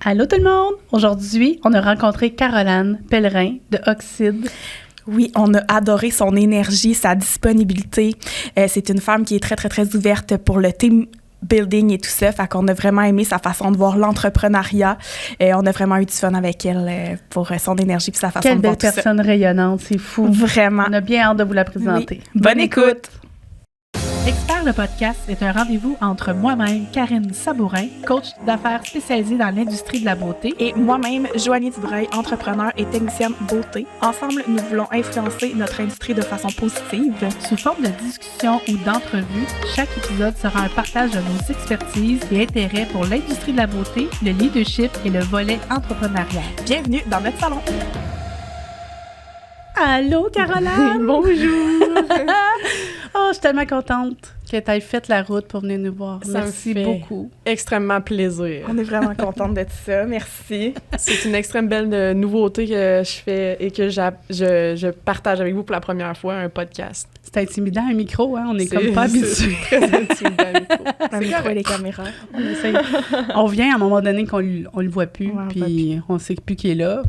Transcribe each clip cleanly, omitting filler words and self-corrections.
Allô tout le monde! Aujourd'hui, on a rencontré Caroline Pellerin de Oxide. Oui, on a adoré son énergie, sa disponibilité. C'est une femme qui est très, très, très ouverte pour le team building et tout ça. Fait qu'on a vraiment aimé sa façon de voir l'entrepreneuriat. On a vraiment eu du fun avec elle pour son énergie et sa façon Quelle de voir belle personne rayonnante, c'est fou. Vraiment. On a bien hâte de vous la présenter. Oui. Bonne écoute! Expert le podcast est un rendez-vous entre moi-même, Karine Sabourin, coach d'affaires spécialisée dans l'industrie de la beauté, Et moi-même, Joanie Dubreuil, entrepreneur et technicienne beauté. Ensemble, nous voulons influencer notre industrie de façon positive. sous forme de discussion ou d'entrevue. Chaque épisode sera un partage de nos expertises et intérêts pour l'industrie de la beauté, le leadership et le volet entrepreneurial. Bienvenue dans notre salon! Allô, Caroline! Bonjour! Oh, je suis tellement contente que tu aies fait la route pour venir nous voir. Ça Merci me fait beaucoup. extrêmement plaisir. On est vraiment contente de ça. Merci. C'est une extrême belle nouveauté que je fais et que je partage avec vous pour la première fois, un podcast. C'est intimidant, un micro, hein? On est comme pas habitués. C'est très intimidant, un micro. Un micro et les caméras. On essaye. On vient à un moment donné qu'on le voit plus, Ouais, puis on sait plus qui est là.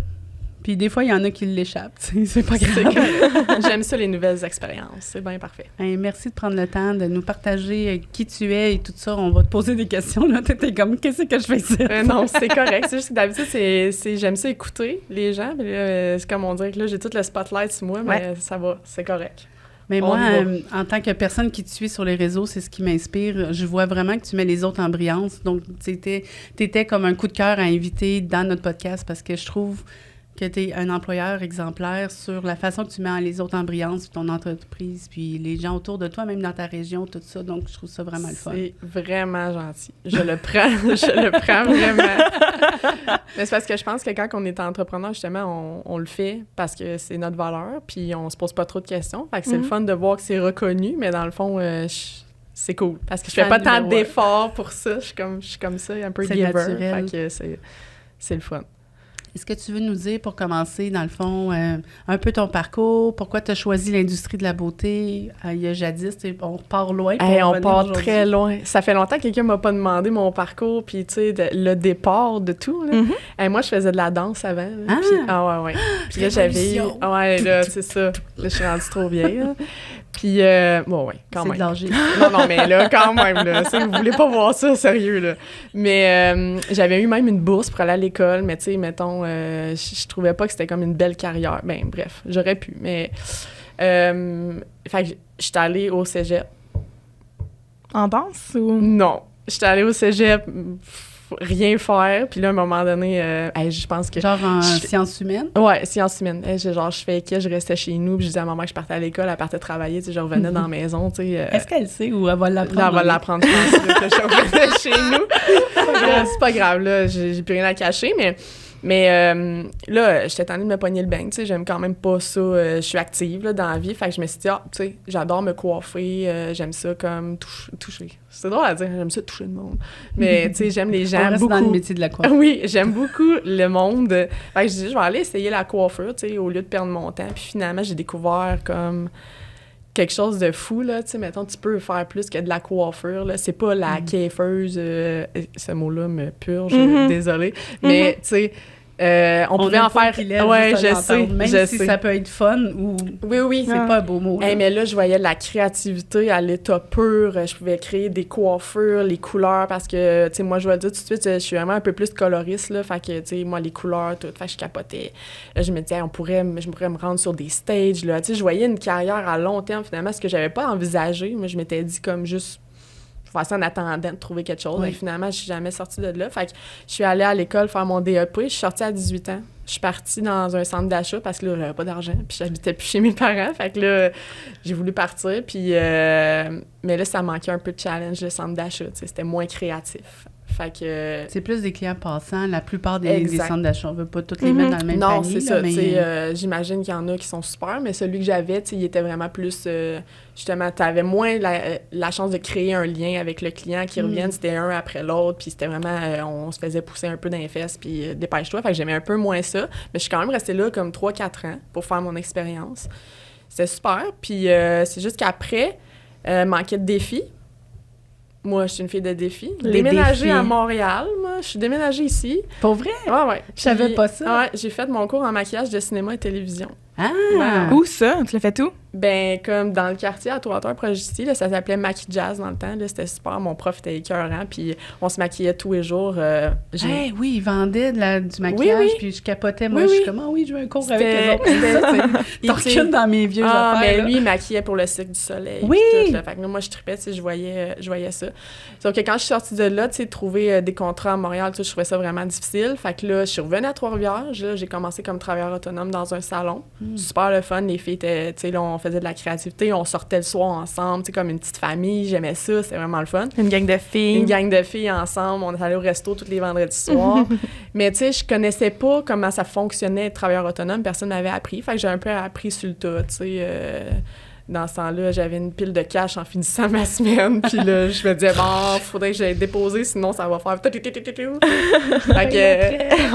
Puis des fois, il y en a qui l'échappent. C'est pas C'est grave. correct. J'aime ça, les nouvelles expériences. C'est bien parfait. Hey, merci de prendre le temps de nous partager qui tu es et tout ça. On va te poser des questions. Là, t'étais comme, qu'est-ce que je fais ici? Non, c'est correct. C'est juste que d'habitude, j'aime ça écouter les gens. Puis là, c'est comme on dirait que là, j'ai tout le spotlight sur moi, mais ça va, c'est correct. Mais On moi, y va. en tant que personne qui te suit sur les réseaux, c'est ce qui m'inspire. Je vois vraiment que tu mets les autres en brillance. Donc, t'étais comme un coup de cœur à inviter dans notre podcast parce que je trouve que tu es un employeur exemplaire sur la façon que tu mets les autres en brillance, puis ton entreprise, puis les gens autour de toi, même dans ta région, tout ça. Donc, je trouve ça vraiment le fun. C'est vraiment gentil. Je le prends vraiment. Mais c'est parce que je pense que quand on est entrepreneur, justement, on le fait parce que c'est notre valeur, puis on se pose pas trop de questions. Fait que c'est le fun de voir que c'est reconnu, mais dans le fond, c'est cool. Parce que je fais pas tant d'efforts pour ça. Je suis comme ça, un peu C'est giver. naturel. Fait que c'est le fun. Est-ce que tu veux nous dire, pour commencer, dans le fond, un peu ton parcours, pourquoi tu as choisi l'industrie de la beauté il y a jadis? On part loin. On part très loin. Ça fait longtemps que quelqu'un m'a pas demandé mon parcours, puis tu sais, le départ de tout. Là. Moi, je faisais de la danse avant. Là, ouais. Puis là, j'avais... Ouais, là, c'est ça. Là, je suis rendue trop vieille. Là. Puis, bon, ouais, quand même. C'est de l'âge. Non, mais là, quand même, là, vous voulez pas voir ça, sérieux, là. Mais j'avais eu même une bourse pour aller à l'école, mais tu sais, mettons, je trouvais pas que c'était comme une belle carrière. Ben, bref, j'aurais pu, mais... fait que j'étais allée au cégep. En danse ou? Non, j'étais allée au cégep, rien faire, puis là, à un moment donné, je pense que... Genre en sciences humaines? Ouais, sciences humaines. Je fais que je restais chez nous, puis je disais à maman que je partais à l'école, elle partait travailler, tu sais, je revenais dans la maison, tu sais. Est-ce qu'elle sait ou elle va l'apprendre? Elle va l'apprendre, je pense, là, que je revenais chez nous. C'est pas grave, là, j'ai plus rien à cacher, mais là, j'étais tannée de me pogner le beigne, tu sais, j'aime quand même pas ça, je suis active, là, dans la vie, fait que je me suis dit, tu sais, j'adore me coiffer, j'aime ça comme toucher. C'est drôle à dire, j'aime ça toucher le monde. Mais, tu sais, j'aime les gens on reste beaucoup. dans le métier de la coiffure. Oui, j'aime beaucoup le monde. Fait que je dis, je vais aller essayer la coiffure, tu sais, au lieu de perdre mon temps. Puis finalement, j'ai découvert comme quelque chose de fou, là, tu sais, mettons, tu peux faire plus que de la coiffure, là. C'est pas la coiffeuse, ce mot-là me purge, désolée. Mais, tu sais, on pouvait en faire... Ouais, je sais, même si ça peut être fun ou... Oui. C'est pas un beau mot. Hey, mais là, je voyais la créativité à l'état pur. Je pouvais créer des coiffures, les couleurs, parce que, tu sais, moi, je vais le dire tout de suite, je suis vraiment un peu plus coloriste, là. Fait que, tu sais, moi, les couleurs, tout, fait que je capotais. Là, je me disais, je pourrais me rendre sur des stages, là. Tu sais, je voyais une carrière à long terme, finalement, ce que j'avais pas envisagé. Moi, je m'étais dit comme juste... Je vais faire ça en attendant de trouver quelque chose. Oui. Et finalement, je suis jamais sortie de là. Fait que je suis allée à l'école faire mon DEP. Je suis sortie à 18 ans. Je suis partie dans un centre d'achat parce que là, j'avais pas d'argent. Puis j'habitais plus chez mes parents. Fait que là, j'ai voulu partir. Puis, mais là, ça manquait un peu de challenge, le centre d'achat. C'était moins créatif. Fait que... C'est plus des clients passants. La plupart des centres d'achat, on veut pas tous les mettre dans le même non, panier. c'est ça. Mais... j'imagine qu'il y en a qui sont super, mais celui que j'avais, il était vraiment plus... justement, tu avais moins la chance de créer un lien avec le client qui revienne. C'était un après l'autre, puis c'était vraiment... on se faisait pousser un peu dans les fesses, puis dépêche-toi. Fait que j'aimais un peu moins ça. Mais je suis quand même restée là comme 3-4 ans pour faire mon expérience. C'était super. Puis c'est juste qu'après, manquait de défis. Moi, je suis une fille de défis. Déménager à Montréal, moi, je suis déménagée ici. Pour vrai? Ouais. Je savais pas ça. Ouais, j'ai fait mon cours en maquillage de cinéma et télévision. Ah! Où ça? Tu l'as fait où? Ben, comme dans le quartier à Toronto, proche d'ici, là, ça s'appelait Maquille Jazz dans le temps. Là, c'était super. Mon prof était écœurant, puis on se maquillait tous les jours. Oui, ils vendaient du maquillage, puis je capotais. Moi, je suis comme, je veux un cours avec eux autres. T'en recules dans mes vieux affaires. Mais lui, il maquillait pour le Cirque du Soleil. Oui! Tout, là. Fait que moi, je tripais, je voyais ça. Sauf que quand je suis sortie de là, tu sais, trouver des contrats à Montréal, je trouvais ça vraiment difficile. Fait que là, je suis revenue à Trois-Rivières. Là, j'ai commencé comme travailleur autonome dans un salon. Super le fun. Les filles étaient, tu sais, là, on faisait de la créativité, on sortait le soir ensemble, tu sais, comme une petite famille. J'aimais ça, c'était vraiment le fun. Une gang de filles. Une gang de filles ensemble. On allait au resto tous les vendredis soirs. Mais tu sais, je connaissais pas comment ça fonctionnait être travailleur autonome. Personne m'avait appris. Fait que j'ai un peu appris sur le tas, tu sais. Dans ce temps-là, j'avais une pile de cash en finissant ma semaine. Puis là, je me disais, faudrait que j'aille déposer, sinon ça va faire... Fait que...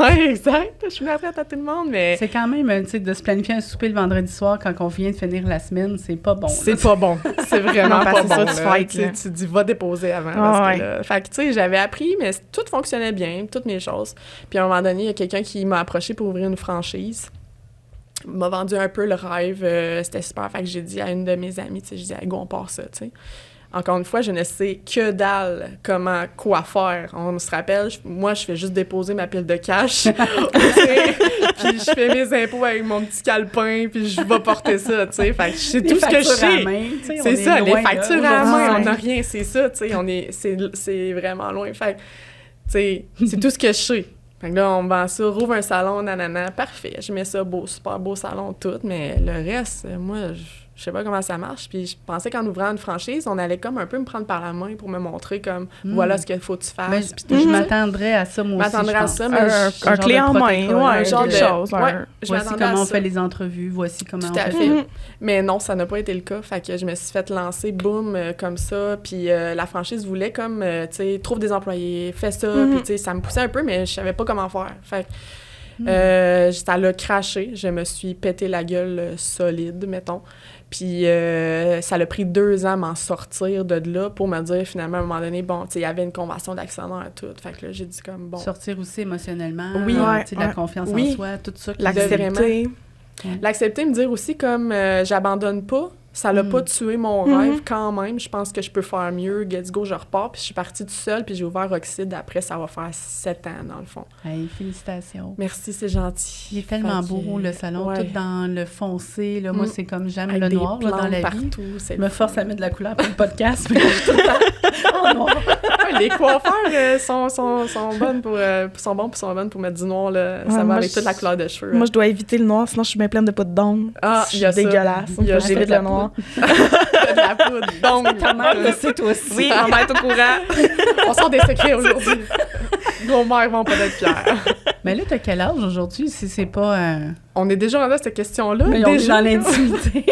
Ouais, exact. Je suis prête à tout le monde, mais... C'est quand même, tu sais, de se planifier un souper le vendredi soir quand on vient de finir la semaine, c'est pas bon. C'est pas bon. C'est vraiment pas bon. Tu dis, va déposer avant. Parce que, là, fait que, tu sais, j'avais appris, mais tout fonctionnait bien, toutes mes choses. Puis à un moment donné, il y a quelqu'un qui m'a approché pour ouvrir une franchise. M'a vendu un peu le rêve, c'était super. Fait que j'ai dit à une de mes amies, tu sais, je dis, go, on part ça, tu sais. Encore une fois, je ne sais que dalle quoi faire. On se rappelle, moi, je fais juste déposer ma pile de cash, puis je fais mes impôts avec mon petit calepin, puis je vais porter ça, tu sais. Fait que c'est tout ce que je sais. C'est ça, les factures à la main, on n'a rien, c'est ça, tu sais. C'est vraiment loin. Fait que, tu sais, c'est tout ce que je sais. Fait que là, on vend ça, rouvre un salon, nanana, parfait. Je mets ça beau, super beau salon, tout, mais le reste, moi, je sais pas comment ça marche. Puis je pensais qu'en ouvrant une franchise, on allait comme un peu me prendre par la main pour me montrer comme, voilà ce qu'il faut que tu fasses. Je m'attendrais à ça, moi aussi, je m'attendrais à ça, mais un clé en main, un genre de choses. Voici comment on fait les entrevues, voici comment on fait. Mais non, ça n'a pas été le cas. Fait que je me suis fait lancer, boum, comme ça. Puis la franchise voulait comme, tu sais, trouve des employés, fais ça. Puis tu sais, ça me poussait un peu, mais je savais pas comment faire. Fait que ça l'a craché. Je me suis pété la gueule solide, mettons. Puis ça l'a pris 2 ans à m'en sortir de là pour me dire finalement à un moment donné, bon, tu sais, il y avait une convention d'actionnaire et tout. Fait que là, j'ai dit comme, bon. Sortir aussi émotionnellement, oui, la confiance en soi, tout ça. L'accepter. L'accepter, me dire aussi comme, j'abandonne pas. Ça l'a pas tué mon rêve quand même. Je pense que je peux faire mieux. Let's go, je repars. Puis je suis partie toute seule, puis j'ai ouvert Oxyde. Après, ça va faire 7 ans, dans le fond. Hey, félicitations. Merci, c'est gentil. Il est tellement beau, le salon, tout dans le foncé. Là. Moi, c'est comme j'aime avec le noir là, dans la partout, vie. Je me force à mettre de la couleur pour le podcast, mais je suis tout le temps en noir. Les coiffeurs sont bons pour mettre du noir. Là. Ça va avec toute la couleur de cheveux. Moi, je dois éviter le noir, sinon je suis bien pleine de poudre d'ongles. Ah, il y a ça. Dégueulasse. J'évite le noir. De la poudre. Donc, ta mère le sait, toi aussi. Oui, ma mère est au courant. On sort des secrets aujourd'hui. Nos mères vont pas être fières. Mais là, t'as quel âge aujourd'hui, si c'est pas... On est déjà rendu à cette question-là. Mais on est dans l'intimité.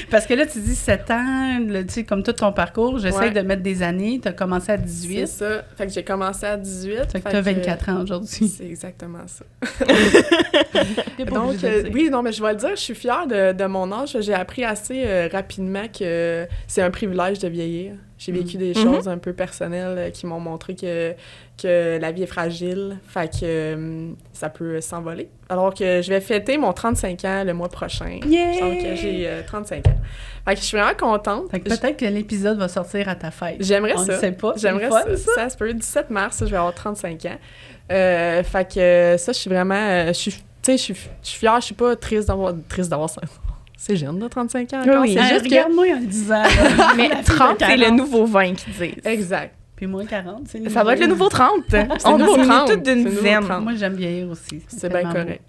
Parce que là, tu dis 7 ans, tu sais, comme tout ton parcours, j'essaie de mettre des années. T'as commencé à 18. C'est ça. Fait que j'ai commencé à 18. Fait que t'as 24 ans aujourd'hui. C'est exactement ça. Donc, oui, non, mais je vais le dire, je suis fière de mon âge. J'ai appris assez rapidement que c'est un privilège de vieillir. J'ai vécu des choses un peu personnelles qui m'ont montré que la vie est fragile, fait que ça peut s'envoler. Alors que je vais fêter mon 35 ans le mois prochain. Yeah! Donc, j'ai 35 ans. Fait que je suis vraiment contente. Fait que peut-être que l'épisode va sortir à ta fête. J'aimerais ça. On ne sait pas. J'aimerais ça. Ça se peut. 17 mars, je vais avoir 35 ans. Fait que ça, je suis vraiment... je suis fière. Je suis pas triste d'avoir ça. C'est jeune, là, 35 ans encore. Oui, c'est juste regarde-moi en 10 ans. Mais 30, c'est le nouveau 20 qu'ils disent. Exact. Puis moi, 40, c'est le nouveau. Ça va être le nouveau 30. On est toutes d'une dizaine. Moi, j'aime vieillir aussi. C'est bien correct.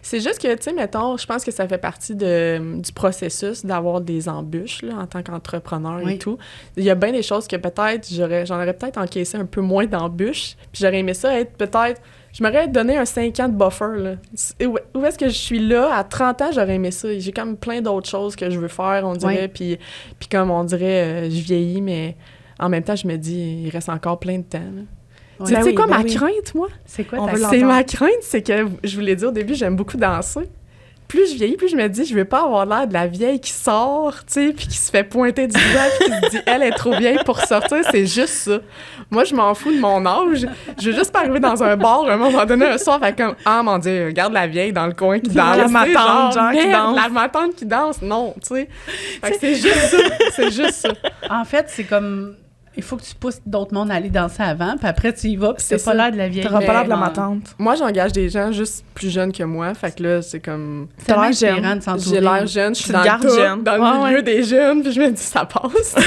C'est juste que, tu sais, mettons, je pense que ça fait partie du processus d'avoir des embûches, là, en tant qu'entrepreneur et tout. Il y a bien des choses que peut-être, j'en aurais peut-être encaissé un peu moins d'embûches, puis j'aurais aimé ça être peut-être... Je m'aurais donné un 5 ans de buffer, là. Où est-ce que je suis là? À 30 ans, j'aurais aimé ça. J'ai comme plein d'autres choses que je veux faire, on dirait, puis comme on dirait, je vieillis, mais en même temps, je me dis, il reste encore plein de temps, là. Ouais. Tu sais quoi, ma crainte, moi? C'est quoi ma crainte, c'est que, je vous l'ai dit au début, j'aime beaucoup danser. plus je vieillis, plus je me dis, je veux pas avoir l'air de la vieille qui sort, tu sais, puis qui se fait pointer du doigt, puis qui se dit, elle est trop vieille pour sortir. C'est juste ça. Moi, je m'en fous de mon âge. Je veux juste pas arriver dans un bar à un moment donné, un soir, fait comme, ah mon Dieu, regarde la vieille dans le coin qui danse. La matante, genre, qui danse. La matante qui danse, non, tu sais. Fait que c'est juste ça. C'est juste ça. En fait, c'est comme... Il faut que tu pousses d'autres mondes à aller danser avant, puis après, tu y vas, puis t'as pas l'air de la vieille. T'auras pas l'air de la matante. Moi, j'engage des gens juste plus jeunes que moi, fait que là, c'est comme... C'est l'air jeune de s'entourer. J'ai l'air jeune, je suis dans le milieu des jeunes, puis je me dis, ça passe.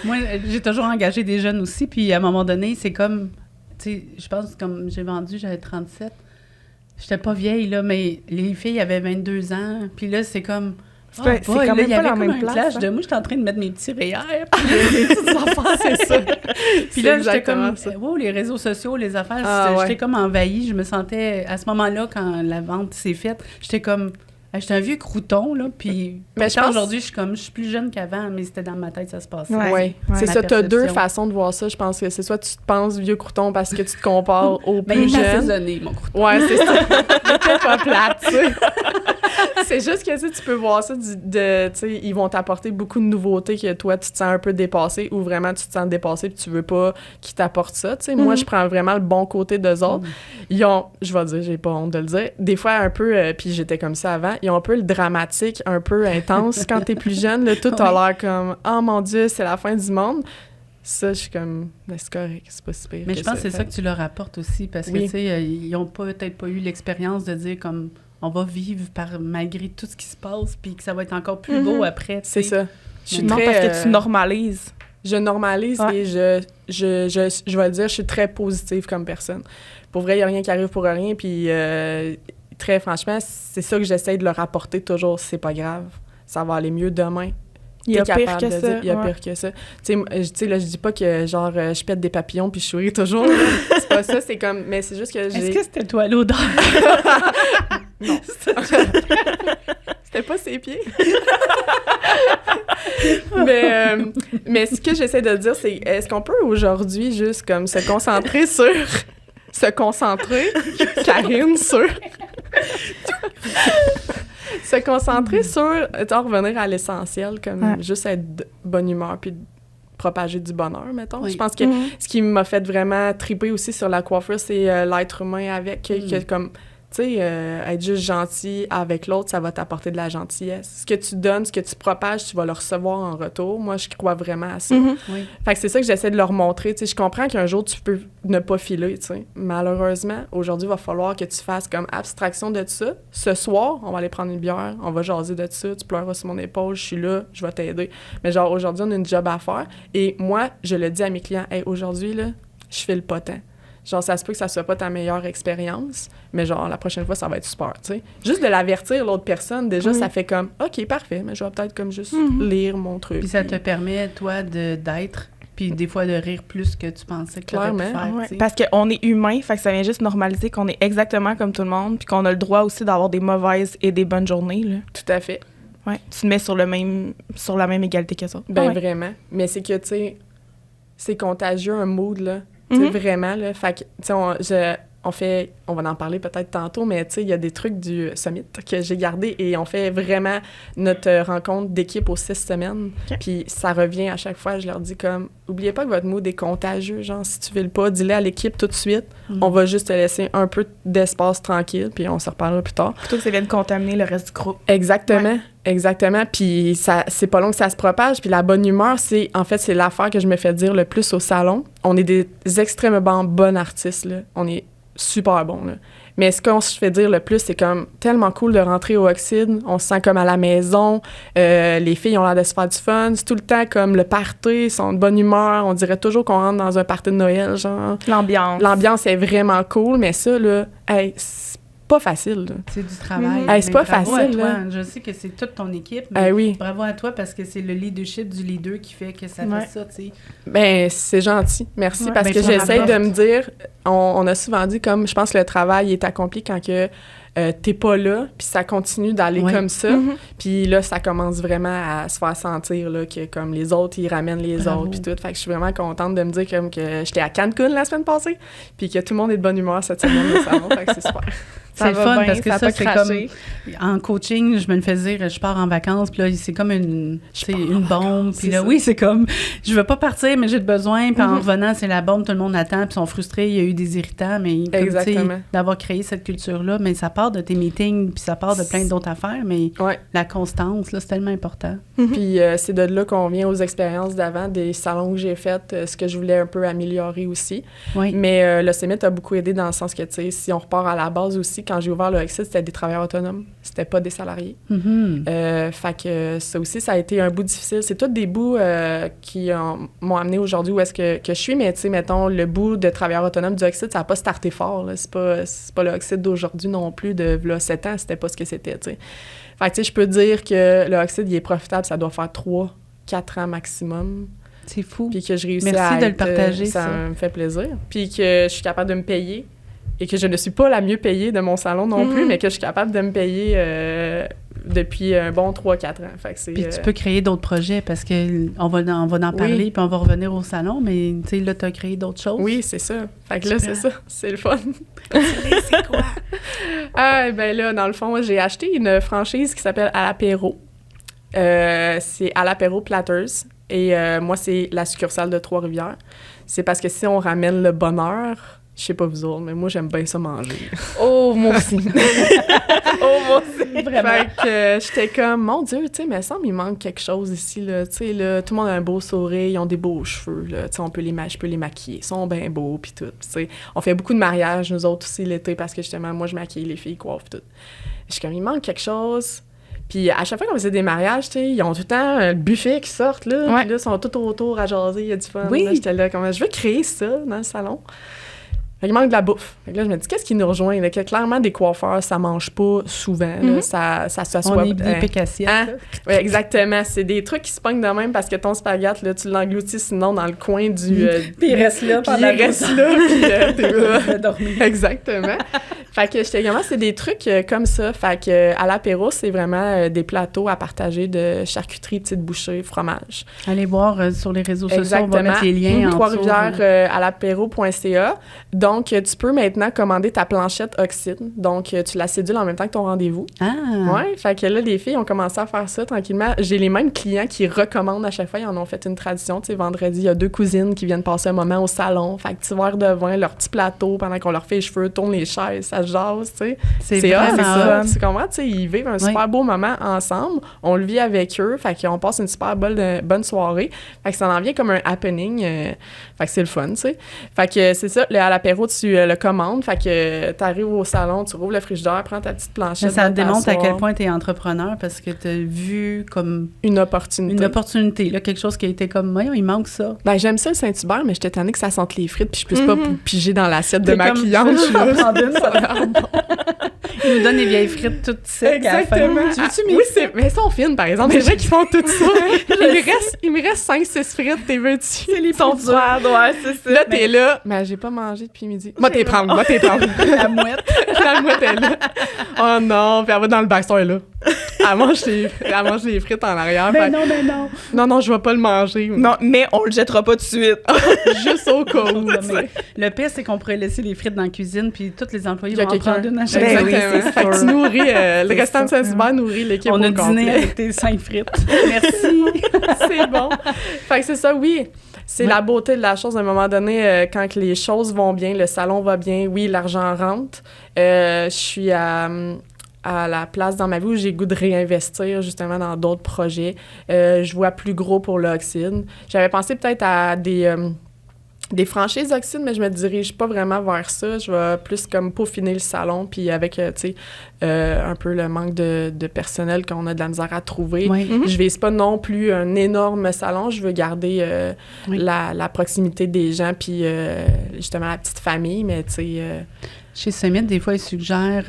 Moi, j'ai toujours engagé des jeunes aussi, puis à un moment donné, c'est comme... Tu sais, je pense, comme j'ai vendu, j'avais 37. J'étais pas vieille, là, mais les filles avaient 22 ans, puis là, c'est comme... C'est quand même pas la même place. Flash de moi, j'étais en train de mettre mes petits REER, puis les petites affaires, c'est ça. Puis là, j'étais comme, wow, les réseaux sociaux, les affaires, j'étais comme envahie. Je me sentais, à ce moment-là, quand la vente s'est faite, j'étais comme, j'étais un vieux crouton, là, puis aujourd'hui, je suis plus jeune qu'avant, mais c'était dans ma tête, ça se passait. Ouais. C'est ça, t'as deux façons de voir ça, je pense que c'est soit tu te penses vieux crouton parce que tu te compares aux plus jeunes. Mais assaisonné, mon crouton. Ouais, c'est ça. J'étais pas plate, tu sais. C'est juste que tu peux voir ça, tu sais, ils vont t'apporter beaucoup de nouveautés que toi, tu te sens un peu dépassé ou vraiment tu te sens dépassé puis tu veux pas qu'ils t'apportent ça, tu sais. Moi, je prends vraiment le bon côté d'eux autres. Ils ont, je vais dire, j'ai pas honte de le dire, des fois un peu, puis j'étais comme ça avant, ils ont un peu le dramatique, un peu intense quand t'es plus jeune, là, tout a l'air comme « Oh mon Dieu, c'est la fin du monde ». Ça, je suis comme, c'est correct, c'est pas si pire. Mais je pense que c'est ça que tu leur apportes aussi, parce que, tu sais, ils ont peut-être pas eu l'expérience de dire comme, on va vivre malgré tout ce qui se passe, puis que ça va être encore plus beau après. C'est ça. Je suis très, parce que tu normalises. Je normalise et je vais le dire, je suis très positive comme personne. Pour vrai, il n'y a rien qui arrive pour rien, puis très franchement, c'est ça que j'essaie de leur apporter toujours, c'est pas grave, ça va aller mieux demain. Il y a pire que ça. Il y a pire que ça. Tu sais, là, je dis pas que, genre, je pète des papillons puis je souris toujours. C'est pas ça, c'est comme... Mais c'est juste que j'ai... Est-ce que c'était toi, l'odeur? Non. C'était pas ses pieds. Mais ce que j'essaie de dire, c'est est-ce qu'on peut aujourd'hui juste, comme, se concentrer sur... Karine, sur... se concentrer sur, revenir à l'essentiel, comme juste être de bonne humeur puis propager du bonheur, mettons. Oui. Je pense que ce qui m'a fait vraiment triper aussi sur la coiffure, c'est l'être humain avec, que comme, tu sais, être juste gentil avec l'autre, ça va t'apporter de la gentillesse. Ce que tu donnes, ce que tu propages, tu vas le recevoir en retour. Moi, je crois vraiment à ça. Oui. Fait que c'est ça que j'essaie de leur montrer. Tu sais, je comprends qu'un jour, tu peux ne pas filer, tu sais. Malheureusement, aujourd'hui, il va falloir que tu fasses comme abstraction de ça. Ce soir, on va aller prendre une bière, on va jaser de ça, tu pleureras sur mon épaule, je suis là, je vais t'aider. Mais genre, aujourd'hui, on a une job à faire. Et moi, je le dis à mes clients, « Hey, aujourd'hui, là, je file pas tant. » Genre, ça se peut que ça soit pas ta meilleure expérience, mais genre, la prochaine fois, ça va être super, tu sais. Juste de l'avertir l'autre personne, déjà, ça fait comme, OK, parfait, mais je vais peut-être comme juste lire mon truc. Puis ça te permet, toi, d'être, puis des fois de rire plus que tu pensais que tu aurais pu faire. Ouais. Parce qu'on est humain, fait que ça vient juste normaliser qu'on est exactement comme tout le monde, puis qu'on a le droit aussi d'avoir des mauvaises et des bonnes journées, là. Tout à fait. Ouais, tu te mets sur la même égalité que ça. Ben vraiment. Mais c'est que, tu sais, c'est contagieux, un mood, là. Tu sais, vraiment, là. Fait que, tu sais, on va en parler peut-être tantôt, mais tu sais, il y a des trucs du Summit que j'ai gardés et on fait vraiment notre rencontre d'équipe aux 6 semaines. Okay. Puis ça revient à chaque fois, je leur dis comme, oubliez pas que votre mood est contagieux, genre, si tu veux le pas, dis-le à l'équipe tout de suite. On va juste te laisser un peu d'espace tranquille, puis on se reparlera plus tard. Plutôt que ça vienne contaminer le reste du groupe. Exactement. Ouais. Exactement, puis ça, c'est pas long que ça se propage, puis la bonne humeur, c'est l'affaire que je me fais dire le plus au salon. On est des extrêmement bons artistes, là. On est super bons, là. Mais ce qu'on se fait dire le plus, c'est comme tellement cool de rentrer au Oxyde, on se sent comme à la maison, les filles ont l'air de se faire du fun, c'est tout le temps comme le party, ils sont de bonne humeur, on dirait toujours qu'on rentre dans un party de Noël, genre. L'ambiance est vraiment cool, mais ça, là, hey, pas facile, là. C'est du travail. Hey, c'est pas facile, là. Je sais que c'est toute ton équipe, mais bravo à toi parce que c'est le leadership du leader qui fait que ça fait ça, tu sais. Ben, c'est gentil. Merci, parce que j'essaie de me dire, on a souvent dit comme, je pense que le travail est accompli quand que t'es pas là, puis ça continue d'aller comme ça. Puis là, ça commence vraiment à se faire sentir, là, que comme les autres, ils ramènent les autres, puis tout. Fait que je suis vraiment contente de me dire comme que j'étais à Cancun la semaine passée, puis que tout le monde est de bonne humeur cette semaine au salon. Fait que c'est super. C'est le fun parce que ça, c'est comme... En coaching, je me le fais dire, je pars en vacances, puis là, c'est comme une bombe. Puis là, oui, c'est comme, je veux pas partir, mais j'ai besoin. Puis en revenant, c'est la bombe, tout le monde attend, puis ils sont frustrés, il y a eu des irritants. Mais comme, d'avoir créé cette culture-là, mais ça part de tes meetings, puis ça part de plein d'autres affaires, mais la constance, là, c'est tellement important. Puis c'est de là qu'on vient aux expériences d'avant, des salons que j'ai faits, ce que je voulais un peu améliorer aussi. Oui. Mais le CEMIT a beaucoup aidé dans le sens que, tu sais, si on repart à la base aussi, quand j'ai ouvert le Exit, c'était des travailleurs autonomes. C'était pas des salariés. Fait que ça aussi, ça a été un bout difficile. C'est tous des bouts qui m'ont amené aujourd'hui où est-ce que je suis. Mais tu sais, mettons, le bout de travailleur autonome du Exit, ça n'a pas starté fort. Là. C'est pas le Exit d'aujourd'hui non plus, de là, 7 ans, c'était pas ce que c'était, tu sais. Fait que tu sais, je peux dire que le Exit, il est profitable, ça doit faire 3-4 ans maximum. C'est fou. Puis que je réussis Merci de le partager, ça me fait plaisir. Puis que je suis capable de me payer. Et que je ne suis pas la mieux payée de mon salon non plus, mais que je suis capable de me payer depuis un bon 3-4 ans. Fait que c'est, puis tu peux créer d'autres projets parce qu'on va en parler, puis on va revenir au salon, mais tu sais, là, tu as créé d'autres choses. Oui, c'est ça. Fait que là, c'est ça. C'est le fun. C'est quoi? Ben là, dans le fond, j'ai acheté une franchise qui s'appelle À l'apéro. C'est À l'apéro Platters. Et moi, c'est la succursale de Trois-Rivières. C'est parce que si on ramène le bonheur... Je sais pas vous autres, mais moi, j'aime bien ça manger. Oh, moi aussi. Moi aussi. Vraiment. Fait que j'étais comme, mon Dieu, tu sais, mais il me semble qu'il manque quelque chose ici, là. Tu sais, là, tout le monde a un beau sourire, ils ont des beaux cheveux, là. Tu sais, je peux les maquiller. Ils sont bien beaux, puis tout. Tu sais, on fait beaucoup de mariages, nous autres aussi, l'été, parce que justement, moi, je maquille les filles, coiffe, tout. Je suis comme, il manque quelque chose. Puis à chaque fois qu'on faisait des mariages, tu sais, ils ont tout le temps le buffet qui sort, là. Puis là, ils sont tout autour à jaser, il y a du fun. Oui. Là, j'étais là, comme, je veux créer ça dans le salon. Fait qu'il manque de la bouffe. Fait que là, je me dis, qu'est-ce qui nous rejoint? Là? Que clairement, des coiffeurs, ça mange pas souvent. Là, ça s'assoit. On est des pécassiers. Oui, exactement. C'est des trucs qui se pognent de même parce que ton spaghette, là, tu l'engloutis sinon dans le coin du... Puis il reste là pendant il reste là, puis t'es là. Dormir. Exactement. Fait que j'étais vraiment, c'est des trucs comme ça. Fait que à l'apéro, c'est vraiment des plateaux à partager de charcuterie, petites bouchées, fromage. Allez voir sur les réseaux sociaux, exactement. on va mettre les liens en dessous. Trois-Rivières à l'apéro.ca. Donc, tu peux maintenant commander ta planchette Oxyde. Donc, tu la cédules en même temps que ton rendez-vous. Ah! Ouais, fait que là, les filles ont commencé à faire ça tranquillement. J'ai les mêmes clients qui recommandent à chaque fois. Ils en ont fait une tradition. Tu sais, vendredi, il y a 2 cousines qui viennent passer un moment au salon. Fait que petit verre de vin, leur petit plateau, pendant qu'on leur fait les cheveux, tourne les chaises, ça jase, tu sais. C'est vraiment ça. Tu comprends? Tu sais, ils vivent un super beau moment ensemble. On le vit avec eux. Fait qu'on passe une super bonne soirée. Fait que ça en vient comme un happening. Fait que c'est le fun, tu sais. Fait que c'est ça. À l'apéro, tu le commandes. Fait que t'arrives au salon, tu rouvres le frigidaire, prends ta petite planchette. Mais ça démontre à quel point tu es entrepreneur parce que tu as vu comme... Une opportunité, là, quelque chose qui a été comme, voyons, il manque ça. Ben, j'aime ça le Saint-Hubert, mais j'étais tannée que ça sente les frites puis je puisse pas piger dans l'assiette de ma cliente. Je suis là, ça a l'air bon. Ils nous donnent des vieilles frites toutes secs. Exactement. Mais elles sont fines, par exemple. C'est vrai qu'ils font tout ça. Il me reste 5-6 frites, t'es veux-tu? C'est les sont froides, ouais, c'est ça. Là, t'es là, mais j'ai pas mangé depuis midi. Moi, t'es prendre. La mouette. La mouette est là. Oh non, puis elle va dans le backstore, là. Elle mange les frites en arrière. Ben non. Non, je vais pas le manger. Non, mais on le jettera pas tout de suite. Juste au cas où. Le pire, c'est qu'on pourrait laisser les frites dans la cuisine, puis tous les employés vont en prendre une à chaque fois. Exactement. Fait que tu nourris, le restant de Saint-Hubert nourrit l'équipe au complet. On a dîné avec tes 5 frites. Merci. C'est bon. Fait que c'est ça, oui. C'est la beauté de la chose. À un moment donné, quand les choses vont bien, le salon va bien, oui, l'argent rentre. Je suis à la place dans ma vie où j'ai le goût de réinvestir justement dans d'autres projets. Je vois plus gros pour l'Oxyde. J'avais pensé peut-être à des franchises Oxyde, mais je me dirige pas vraiment vers ça. Je vais plus comme peaufiner le salon, puis avec, tu sais, un peu le manque de personnel qu'on a de la misère à trouver. Oui. Je vise pas non plus un énorme salon. Je veux garder la proximité des gens, puis justement la petite famille, mais tu sais... Chez Summit, des fois, ils suggèrent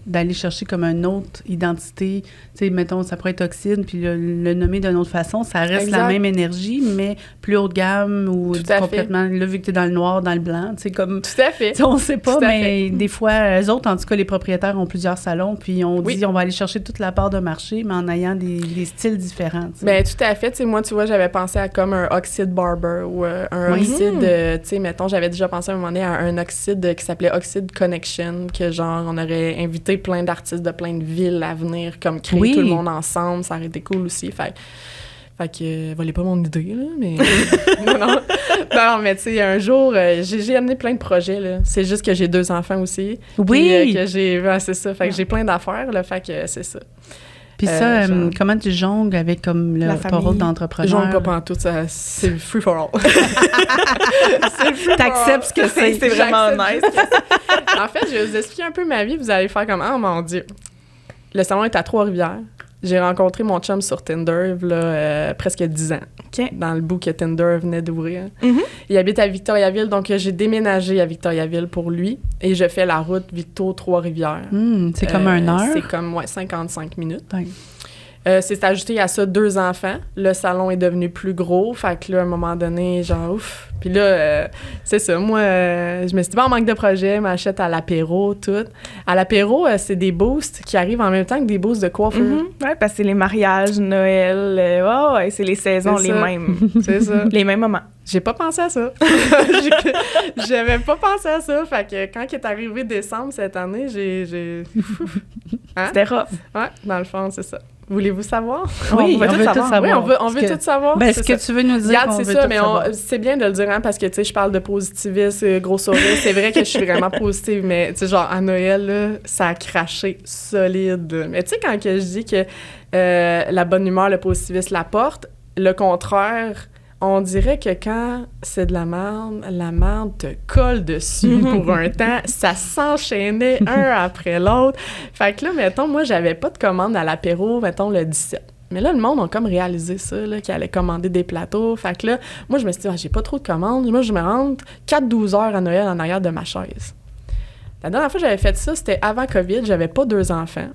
d'aller chercher comme une autre identité. Tu sais, mettons, ça pourrait être Oxyde, puis le nommer d'une autre façon. Ça reste la même énergie, mais plus haut de gamme ou complètement... Là, vu que tu es dans le noir, dans le blanc, tu sais, comme... Tout à fait. On ne sait pas, mais des fois, eux autres, en tout cas, les propriétaires ont plusieurs salons, puis on dit on va aller chercher toute la part de marché, mais en ayant des styles différents. T'sais. Bien, tout à fait. Tu sais, moi, tu vois, j'avais pensé à comme un Oxyde Barber ou un Oxyde... tu sais, mettons, j'avais déjà pensé à un moment donné à un Oxyde qui s'appelait Oxyde Connection, que genre, on aurait invité plein d'artistes de plein de villes à venir, comme créer tout le monde ensemble, ça aurait été cool aussi. Fait que, volez pas mon idée, là, mais... non, mais tu sais, un jour, j'ai amené plein de projets, là. C'est juste que j'ai 2 enfants aussi. Oui! Que j'ai... c'est ça. Fait que j'ai plein d'affaires, là, fait que c'est ça. Puis ça, comment tu jongles avec comme ton rôle d'entrepreneur? Je jongle pas pantoute, c'est free for all. C'est free for all. T'acceptes ce que c'est vraiment nice. En fait, je vais vous expliquer un peu ma vie, vous allez faire comme « Ah, mon Dieu! » Le salon est à Trois-Rivières. J'ai rencontré mon chum sur Tinder, là, presque 10 ans, dans le bout que Tinder venait d'ouvrir. Il habite à Victoriaville, donc j'ai déménagé à Victoriaville pour lui, et je fais la route Victo-Trois-Rivières. C'est comme 1 heure? C'est comme, 55 minutes. Ouais. C'est ajouté à ça 2 enfants. Le salon est devenu plus gros, fait que là, à un moment donné, genre, ouf. Puis là, c'est ça, moi, je me suis dit, en manque de projet, m'achète à l'apéro, tout. À l'apéro, c'est des boosts qui arrivent en même temps que des boosts de coiffure. Oui, parce que c'est les mariages, Noël, c'est les saisons les mêmes. C'est ça. Les mêmes moments. J'ai pas pensé à ça. J'avais pas pensé à ça. Fait que quand il est arrivé décembre cette année, j'ai... Hein? C'était rough. Ouais, dans le fond, c'est ça. Voulez-vous savoir? Oui, on veut tout savoir. Oui, on veut tout savoir. Ben, ce que tu veux nous dire, regarde, c'est ça, mais c'est bien de le dire, hein, parce que, tu sais, je parle de positivisme, gros sourire. C'est vrai que je suis vraiment positive, mais, tu sais, genre, à Noël, là, ça a craché solide. Mais, tu sais, quand que je dis que la bonne humeur, le positivisme la porte, le contraire... On dirait que quand c'est de la merde te colle dessus pour un temps. Ça s'enchaînait un après l'autre. Fait que là, mettons, moi, j'avais pas de commande à l'apéro, mettons, le 17. Mais là, le monde a comme réalisé ça, là, qu'ils allaient commander des plateaux. Fait que là, moi, je me suis dit, j'ai pas trop de commandes. Moi, je me rentre 4-12 heures à Noël en arrière de ma chaise. La dernière fois que j'avais fait ça, c'était avant COVID. J'avais pas 2 enfants.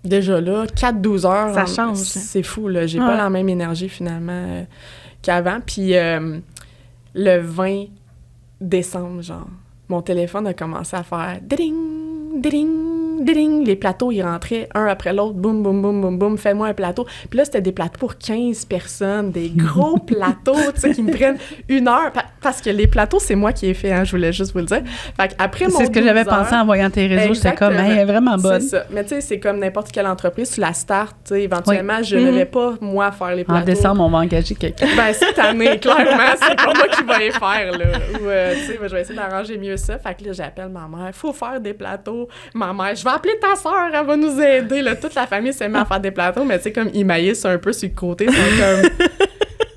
Déjà là, 4-12 heures, ça change. C'est fou, là. J'ai pas la même énergie, finalement, qu'avant. Puis le 20 décembre, genre, mon téléphone a commencé à faire « ding, ding, ding ». Les plateaux, ils rentraient un après l'autre, boum, boum, boum, boum, boum, fais-moi un plateau. Puis là, c'était des plateaux pour 15 personnes, des gros plateaux, tu sais, qui me prennent 1 heure. Parce que les plateaux, c'est moi qui ai fait, hein, je voulais juste vous le dire. Fait qu'après mon c'est ce que j'avais pensé en voyant tes réseaux, j'étais comme, elle est vraiment bonne. C'est ça. Mais tu sais, c'est comme n'importe quelle entreprise, tu la start, tu sais, éventuellement, je ne vais pas, moi, faire les plateaux. En décembre, on va engager quelqu'un. Ben, cette année, clairement, c'est pas moi qui vais les faire, là. Ou, tu sais, je vais essayer d'arranger mieux ça. Fait que là, j'appelle ma mère, il faut faire des plateaux. Ma mère, je vais appeler ta sœur, elle va nous aider, là. Toute la famille s'est mise à faire des plateaux, mais tu sais, comme ils maïssent un peu sur le côté, c'est comme...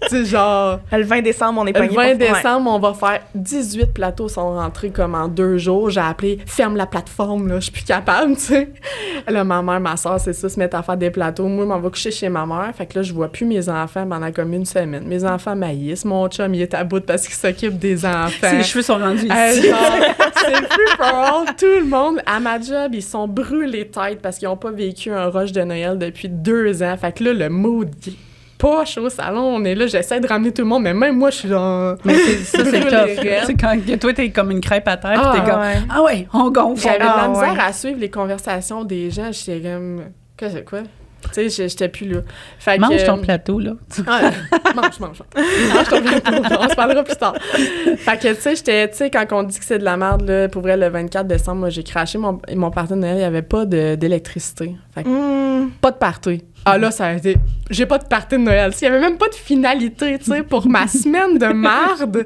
Tu sais, genre... Le 20 décembre, on est pogné. Le 20 décembre, on va faire 18 plateaux sont rentrés comme en 2 jours. J'ai appelé « Ferme la plateforme, là, je suis plus capable, tu sais. » Là, ma mère, ma soeur, c'est ça, se mettent à faire des plateaux. Moi, je m'en vais coucher chez ma mère. Fait que là, je vois plus mes enfants pendant comme 1 semaine. Mes enfants maïssent. Mon chum, il est à bout parce qu'il s'occupe des enfants. Ses cheveux sont rendus ici. C'est free for all. Tout le monde, à ma job, ils sont brûlés tête parce qu'ils n'ont pas vécu un rush de Noël depuis 2 ans. Fait que là, le mood... poche au salon, on est là, j'essaie de ramener tout le monde, mais même moi, je suis genre... Mais ça, c'est tough. Tu sais, quand toi, t'es comme une crêpe à terre, pis t'es comme, on gonfle. J'avais de la misère à suivre les conversations des gens, j'étais comme... Quoi? Tu sais, j'étais plus là. Fait mange ton plateau, là. Mange ton plateau, on se parlera plus tard. Fait que, tu sais, quand on dit que c'est de la merde, là, pour vrai, le 24 décembre, moi, j'ai craché mon party de Noël, il n'y avait pas d'électricité. Fait que, pas de party. Ah là, ça a été... J'ai pas de party de Noël. Il y avait même pas de finalité, tu sais, pour ma semaine de marde.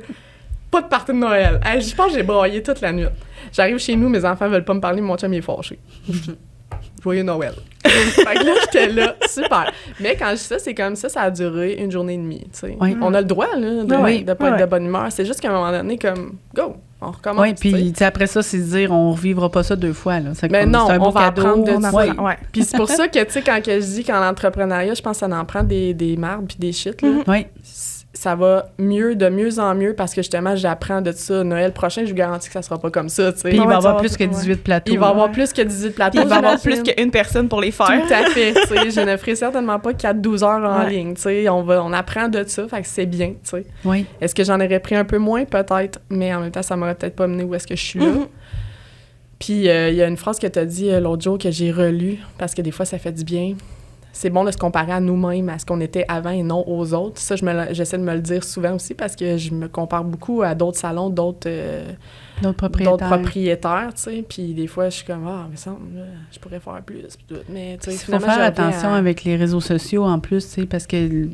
Pas de party de Noël. Hey, je pense que j'ai broyé toute la nuit. J'arrive chez nous, mes enfants veulent pas me parler, mon chum, il est fâché. Joyeux Noël. Fait que là, j'étais là, super. Mais quand je dis ça, c'est comme ça a duré 1 journée et demie, tu sais. Oui. On a le droit, là, de pas être de bonne humeur. C'est juste qu'à un moment donné, comme, go, on recommence. Oui, puis après ça, c'est de dire, on revivra pas ça 2 fois, là. Mais non, c'est un beau cadeau, apprendre de ça. Ouais. Puis c'est pour ça que, tu sais, quand je dis qu'en entrepreneuriat, je pense que ça en prend des mardes puis des shit, là. Oui. ça va de mieux en mieux parce que justement, j'apprends de ça. Noël prochain, je vous garantis que ça sera pas comme ça, tu sais. Puis il va y avoir plus que 18 plateaux. Il va y avoir plus que 18 plateaux. Puis il va y avoir plus qu'une personne pour les faire. Tout à fait, tu sais. Je ne ferai certainement pas 4-12 heures en ligne, tu sais. On apprend de ça, fait que c'est bien, tu sais. Oui. Est-ce que j'en aurais pris un peu moins? Peut-être, mais en même temps, ça m'aurait peut-être pas mené où est-ce que je suis là. Puis il y a une phrase que tu as dit l'autre jour que j'ai relue, parce que des fois, ça fait du bien. C'est bon de se comparer à nous-mêmes, à ce qu'on était avant et non aux autres. Ça, j'essaie de me le dire souvent aussi parce que je me compare beaucoup à d'autres salons, d'autres propriétaires, tu sais. Puis des fois, je suis comme, mais ça, je pourrais faire plus. Mais, tu sais, il faut faire attention avec les réseaux sociaux en plus, tu sais, parce que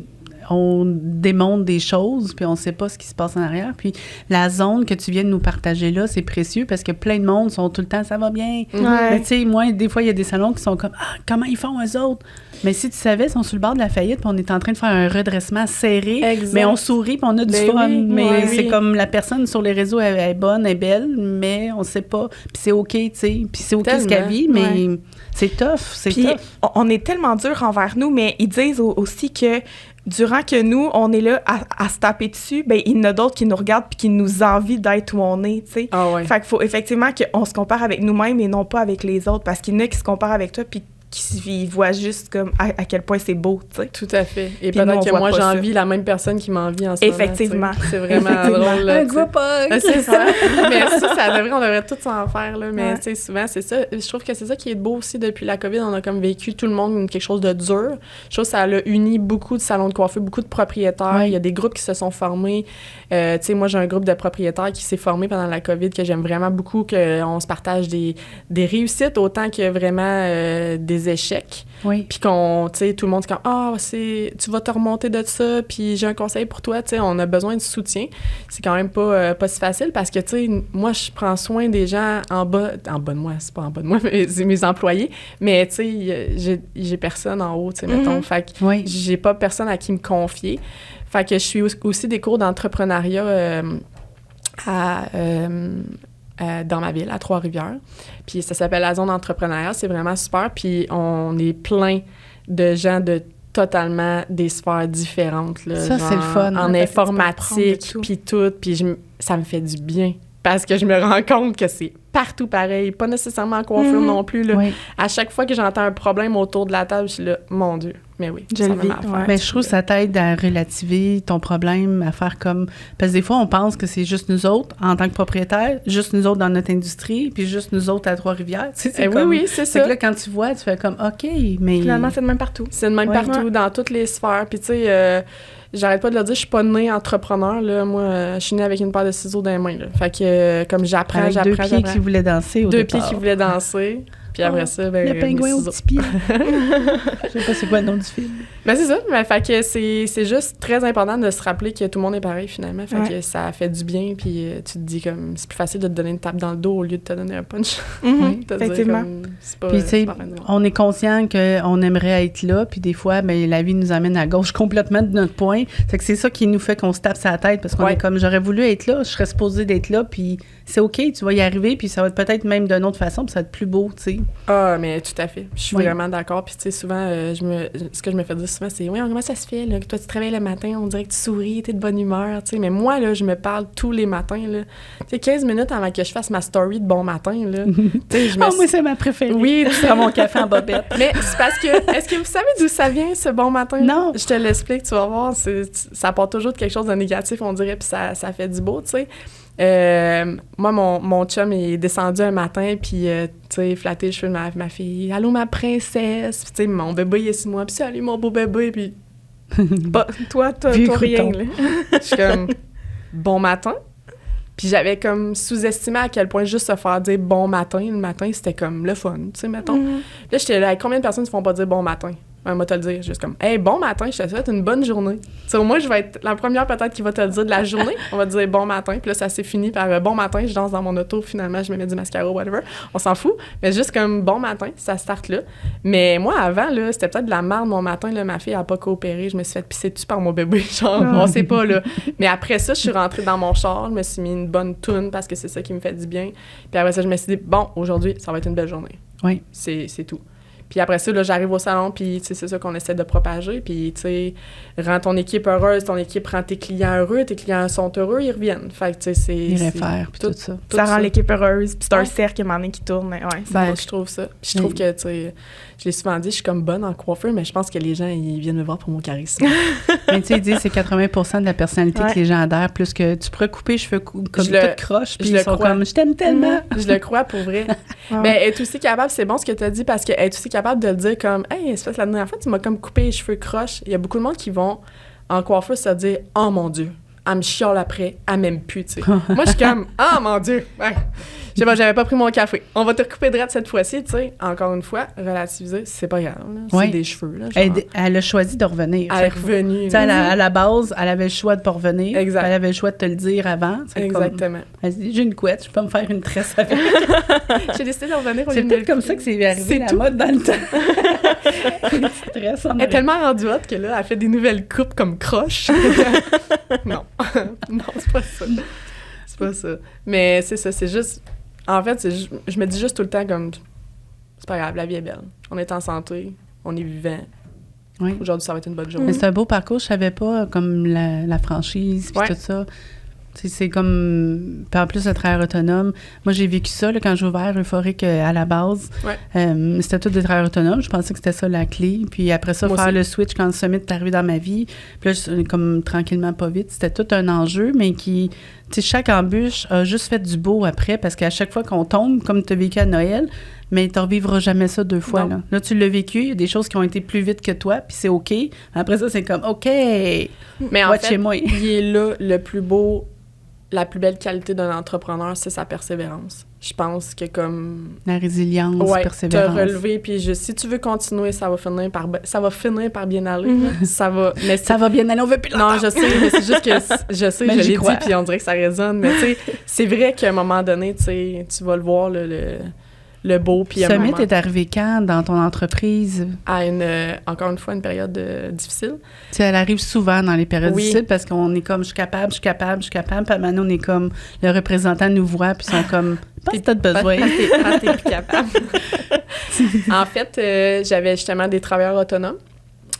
on démontre des choses, puis on ne sait pas ce qui se passe en arrière. Puis la zone que tu viens de nous partager là, c'est précieux parce que plein de monde sont tout le temps « ça va bien ». Mais tu sais, moi, des fois, il y a des salons qui sont comme « ah, comment ils font eux autres? » Mais si tu savais, ils sont sur le bord de la faillite, puis on est en train de faire un redressement serré, mais on sourit, puis on a du fun. Mais c'est comme la personne sur les réseaux, elle est bonne, elle est belle, mais on ne sait pas. Puis c'est OK, tu sais. Puis c'est OK ce qu'elle vit, mais c'est tough, puis on est tellement dur envers nous, mais ils disent aussi que durant que nous, on est là à se taper dessus, ben il y en a d'autres qui nous regardent puis qui nous envient d'être où on est, tu sais. Fait qu'il faut effectivement qu'on se compare avec nous-mêmes et non pas avec les autres, parce qu'il y en a qui se comparent avec toi puis qui voient juste comme à quel point c'est beau, tu sais. Tout à fait. Et peut-être que moi, j'envie la même personne qui m'envie en ce moment. Effectivement. C'est vraiment drôle, là. Un groupe c'est ça. Mais on devrait tous en faire, là. Mais, tu sais, souvent, c'est ça. Je trouve que c'est ça qui est beau aussi depuis la COVID. On a comme vécu tout le monde quelque chose de dur. Je trouve que ça a uni beaucoup de salons de coiffure, beaucoup de propriétaires. Il y a des groupes qui se sont formés. Tu sais, moi, j'ai un groupe de propriétaires qui s'est formé pendant la COVID que j'aime vraiment beaucoup, qu'on se partage des réussites autant que vraiment des échecs. Puis qu'on, tu sais, tout le monde est comme tu vas te remonter de ça, puis j'ai un conseil pour toi, tu sais, on a besoin de soutien. C'est quand même pas si facile parce que, tu sais, moi, je prends soin des gens en bas de moi, c'est pas en bas de moi, mais c'est mes employés, mais, tu sais, j'ai personne en haut, tu sais, mettons. Fait que j'ai pas personne à qui me confier. Fait que je suis aussi des cours d'entrepreneuriat dans ma ville, à Trois-Rivières. Puis ça s'appelle la zone entrepreneuriale, c'est vraiment super. Puis on est plein de gens de totalement des sphères différentes. Là, ça, c'est le fun. En informatique, puis tout. Puis ça me fait du bien. Parce que je me rends compte que c'est partout pareil. Pas nécessairement en coiffure non plus. Là. À chaque fois que j'entends un problème autour de la table, je suis là, mon Dieu, mais oui, ça me Mais je trouve que ça t'aide à relativiser ton problème, à faire comme... Parce que des fois, on pense que c'est juste nous autres, en tant que propriétaires, juste nous autres dans notre industrie, puis juste nous autres à Trois-Rivières. Tu sais, oui, c'est ça. Que là, quand tu vois, tu fais comme, OK, mais... Finalement, c'est de même partout. C'est de même partout, dans toutes les sphères. Puis tu sais... j'arrête pas de le dire, je suis pas née entrepreneur, là. Moi, je suis née avec une paire de ciseaux dans les mains, là. Fait que, comme j'apprends. Deux pieds qui voulaient danser au départ. 2 pieds qui voulaient danser. Puis après ça, ben... Le pingouin aux petits pieds. Je sais pas c'est quoi le nom du film. Ben c'est ça. Mais fait que c'est juste très important de se rappeler que tout le monde est pareil, finalement. Fait que ça fait du bien, puis tu te dis comme... C'est plus facile de te donner une tape dans le dos au lieu de te donner un punch. Effectivement. Puis tu sais, on est conscient qu'on aimerait être là, puis des fois, ben, la vie nous amène à gauche complètement de notre point. Fait que c'est ça qui nous fait qu'on se tape sa tête, parce qu'on est comme, j'aurais voulu être là, je serais supposée d'être là, puis c'est OK, tu vas y arriver, puis ça va être peut-être même d'une autre façon, puis ça va être plus beau, tu sais. Ah, mais tout à fait. Je suis vraiment d'accord. Puis, tu sais, souvent, ce que je me fais dire souvent, c'est « Oui, comment ça se fait, là, que toi, tu te réveilles le matin, on dirait que tu souris, t'es de bonne humeur, tu sais. » Mais moi, là, je me parle tous les matins, là. Tu sais, 15 minutes avant que je fasse ma story de bon matin, là. Tu sais, je me... moi, c'est ma préférée. Oui, tu prends mon café en bobette. Mais c'est parce que... Est-ce que vous savez d'où ça vient, ce bon matin? Non. Je te l'explique, tu vas voir. Ça part toujours de quelque chose de négatif, on dirait, puis ça fait du beau, tu sais. Moi, mon chum est descendu un matin, puis, tu sais, flatté les cheveux de ma fille. « Allô, ma princesse! » Puis, tu sais, mon bébé, il est sur moi. Puis, « Salut, mon beau bébé! » Puis, toi, t'as rien, là. Je suis comme, « Bon matin! » Puis, j'avais comme sous-estimé à quel point juste se faire dire « bon matin », le matin, c'était comme le fun, tu sais, mettons. Là, j'étais là, combien de personnes ne se font pas dire « bon matin » ? Moi, te le dire, juste comme, hey, bon matin, je te souhaite une bonne journée. Tu sais, au moins, je vais être la première peut-être qui va te le dire de la journée. On va te dire bon matin, puis là, ça s'est fini par bon matin, je danse dans mon auto, finalement, je me mets du mascara, whatever. On s'en fout. Mais juste comme bon matin, ça starte là. Mais moi, avant, là, c'était peut-être de la merde mon matin, là, ma fille n'a pas coopéré, je me suis fait pisser dessus par mon bébé, genre, on sait pas, là. Mais après ça, je suis rentrée dans mon char, je me suis mis une bonne toune parce que c'est ça qui me fait du bien. Puis après ça, je me suis dit, bon, aujourd'hui, ça va être une belle journée. Oui. C'est tout. Puis après ça, là, j'arrive au salon, puis c'est ça qu'on essaie de propager. Puis, tu sais, rends ton équipe heureuse, ton équipe rend tes clients heureux, tes clients sont heureux, ils reviennent. Fait que, tu sais, c'est... Les réfèrent, puis tout ça. Ça rend l'équipe heureuse, puis c'est un cercle, à un moment donné, qui tourne. Ouais, ben, je trouve ça. Puis je trouve que, tu sais, je l'ai souvent dit, je suis comme bonne en coiffure, mais je pense que les gens, ils viennent me voir pour mon charisme. Mais tu sais, ils disent c'est 80% de la personnalité que les gens adhèrent, plus que tu pourrais couper les cheveux comme toute croche, puis ils sont comme « je t'aime tellement ». Je le crois pour vrai. Mais être aussi capable, c'est bon ce que tu as dit, parce que être aussi capable de le dire comme « Hey, c'est la dernière fois, tu m'as comme coupé les cheveux croche ». Il y a beaucoup de monde qui vont en coiffeur se dire « Oh mon Dieu, elle me chiale après, elle m'aime plus », tu sais. Moi, je suis comme « Oh mon Dieu, ouais. » Je sais pas, j'avais pas pris mon café. On va te recouper droite cette fois-ci, tu sais. Encore une fois, relativiser, c'est pas grave. C'est des cheveux, là. Elle a choisi de revenir. Elle est revenue. À la base, elle avait le choix de pas revenir. Exact. Elle avait le choix de te le dire avant. Exactement. Elle se dit, j'ai une couette, je peux me faire une tresse avec. J'ai décidé de revenir. C'est peut-être comme ça que c'est arrivé la mode dans le temps. Une petite tresse. Elle est tellement rendue haute que là, elle fait des nouvelles coupes comme croche. Non. Non, c'est pas ça. C'est pas ça. Mais c'est ça, c'est juste... En fait, je me dis juste tout le temps comme... C'est pas grave, la vie est belle. On est en santé, on est vivant. Oui. Aujourd'hui, ça va être une bonne journée. Mais c'est un beau parcours. Je savais pas comme la franchise puis tout ça. C'est comme... Puis en plus, le travail autonome. Moi, j'ai vécu ça là, quand j'ai ouvert Euphorique à la base. Ouais. C'était tout des travailleurs autonomes. Je pensais que c'était ça la clé. Puis après ça, moi faire aussi. Le switch quand le Summit est arrivé dans ma vie. Puis là, comme tranquillement, pas vite. C'était tout un enjeu, mais qui... Tu sais, chaque embûche a juste fait du beau après, parce qu'à chaque fois qu'on tombe, comme tu as vécu à Noël, mais tu ne revivras jamais ça 2 fois. Là, tu l'as vécu, il y a des choses qui ont été plus vite que toi, puis c'est OK. Après ça, c'est comme OK, mais en fait, chez moi. Il est là le plus beau, la plus belle qualité d'un entrepreneur, c'est sa persévérance. Je pense que comme... La résilience, persévérance. Te relever, puis si tu veux continuer, ça va finir par bien aller. Ça va bien aller, on veut plus longtemps. Non, je sais, mais c'est juste que je l'ai dit, puis on dirait que ça résonne. Mais tu sais, c'est vrai qu'à un moment donné, tu sais, tu vas le voir, le beau, puis à un moment... Summit est arrivé quand dans ton entreprise? À encore une fois, une période difficile. Tu sais, elle arrive souvent dans les périodes difficiles parce qu'on est comme, je suis capable. Puis maintenant, on est comme, le représentant nous voit, puis ils sont comme, pas si t'as besoin. Quand t'es plus capable. En fait, j'avais justement des travailleurs autonomes,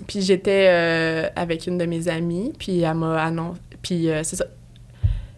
puis j'étais avec une de mes amies, puis elle m'a annoncé... Puis c'est ça.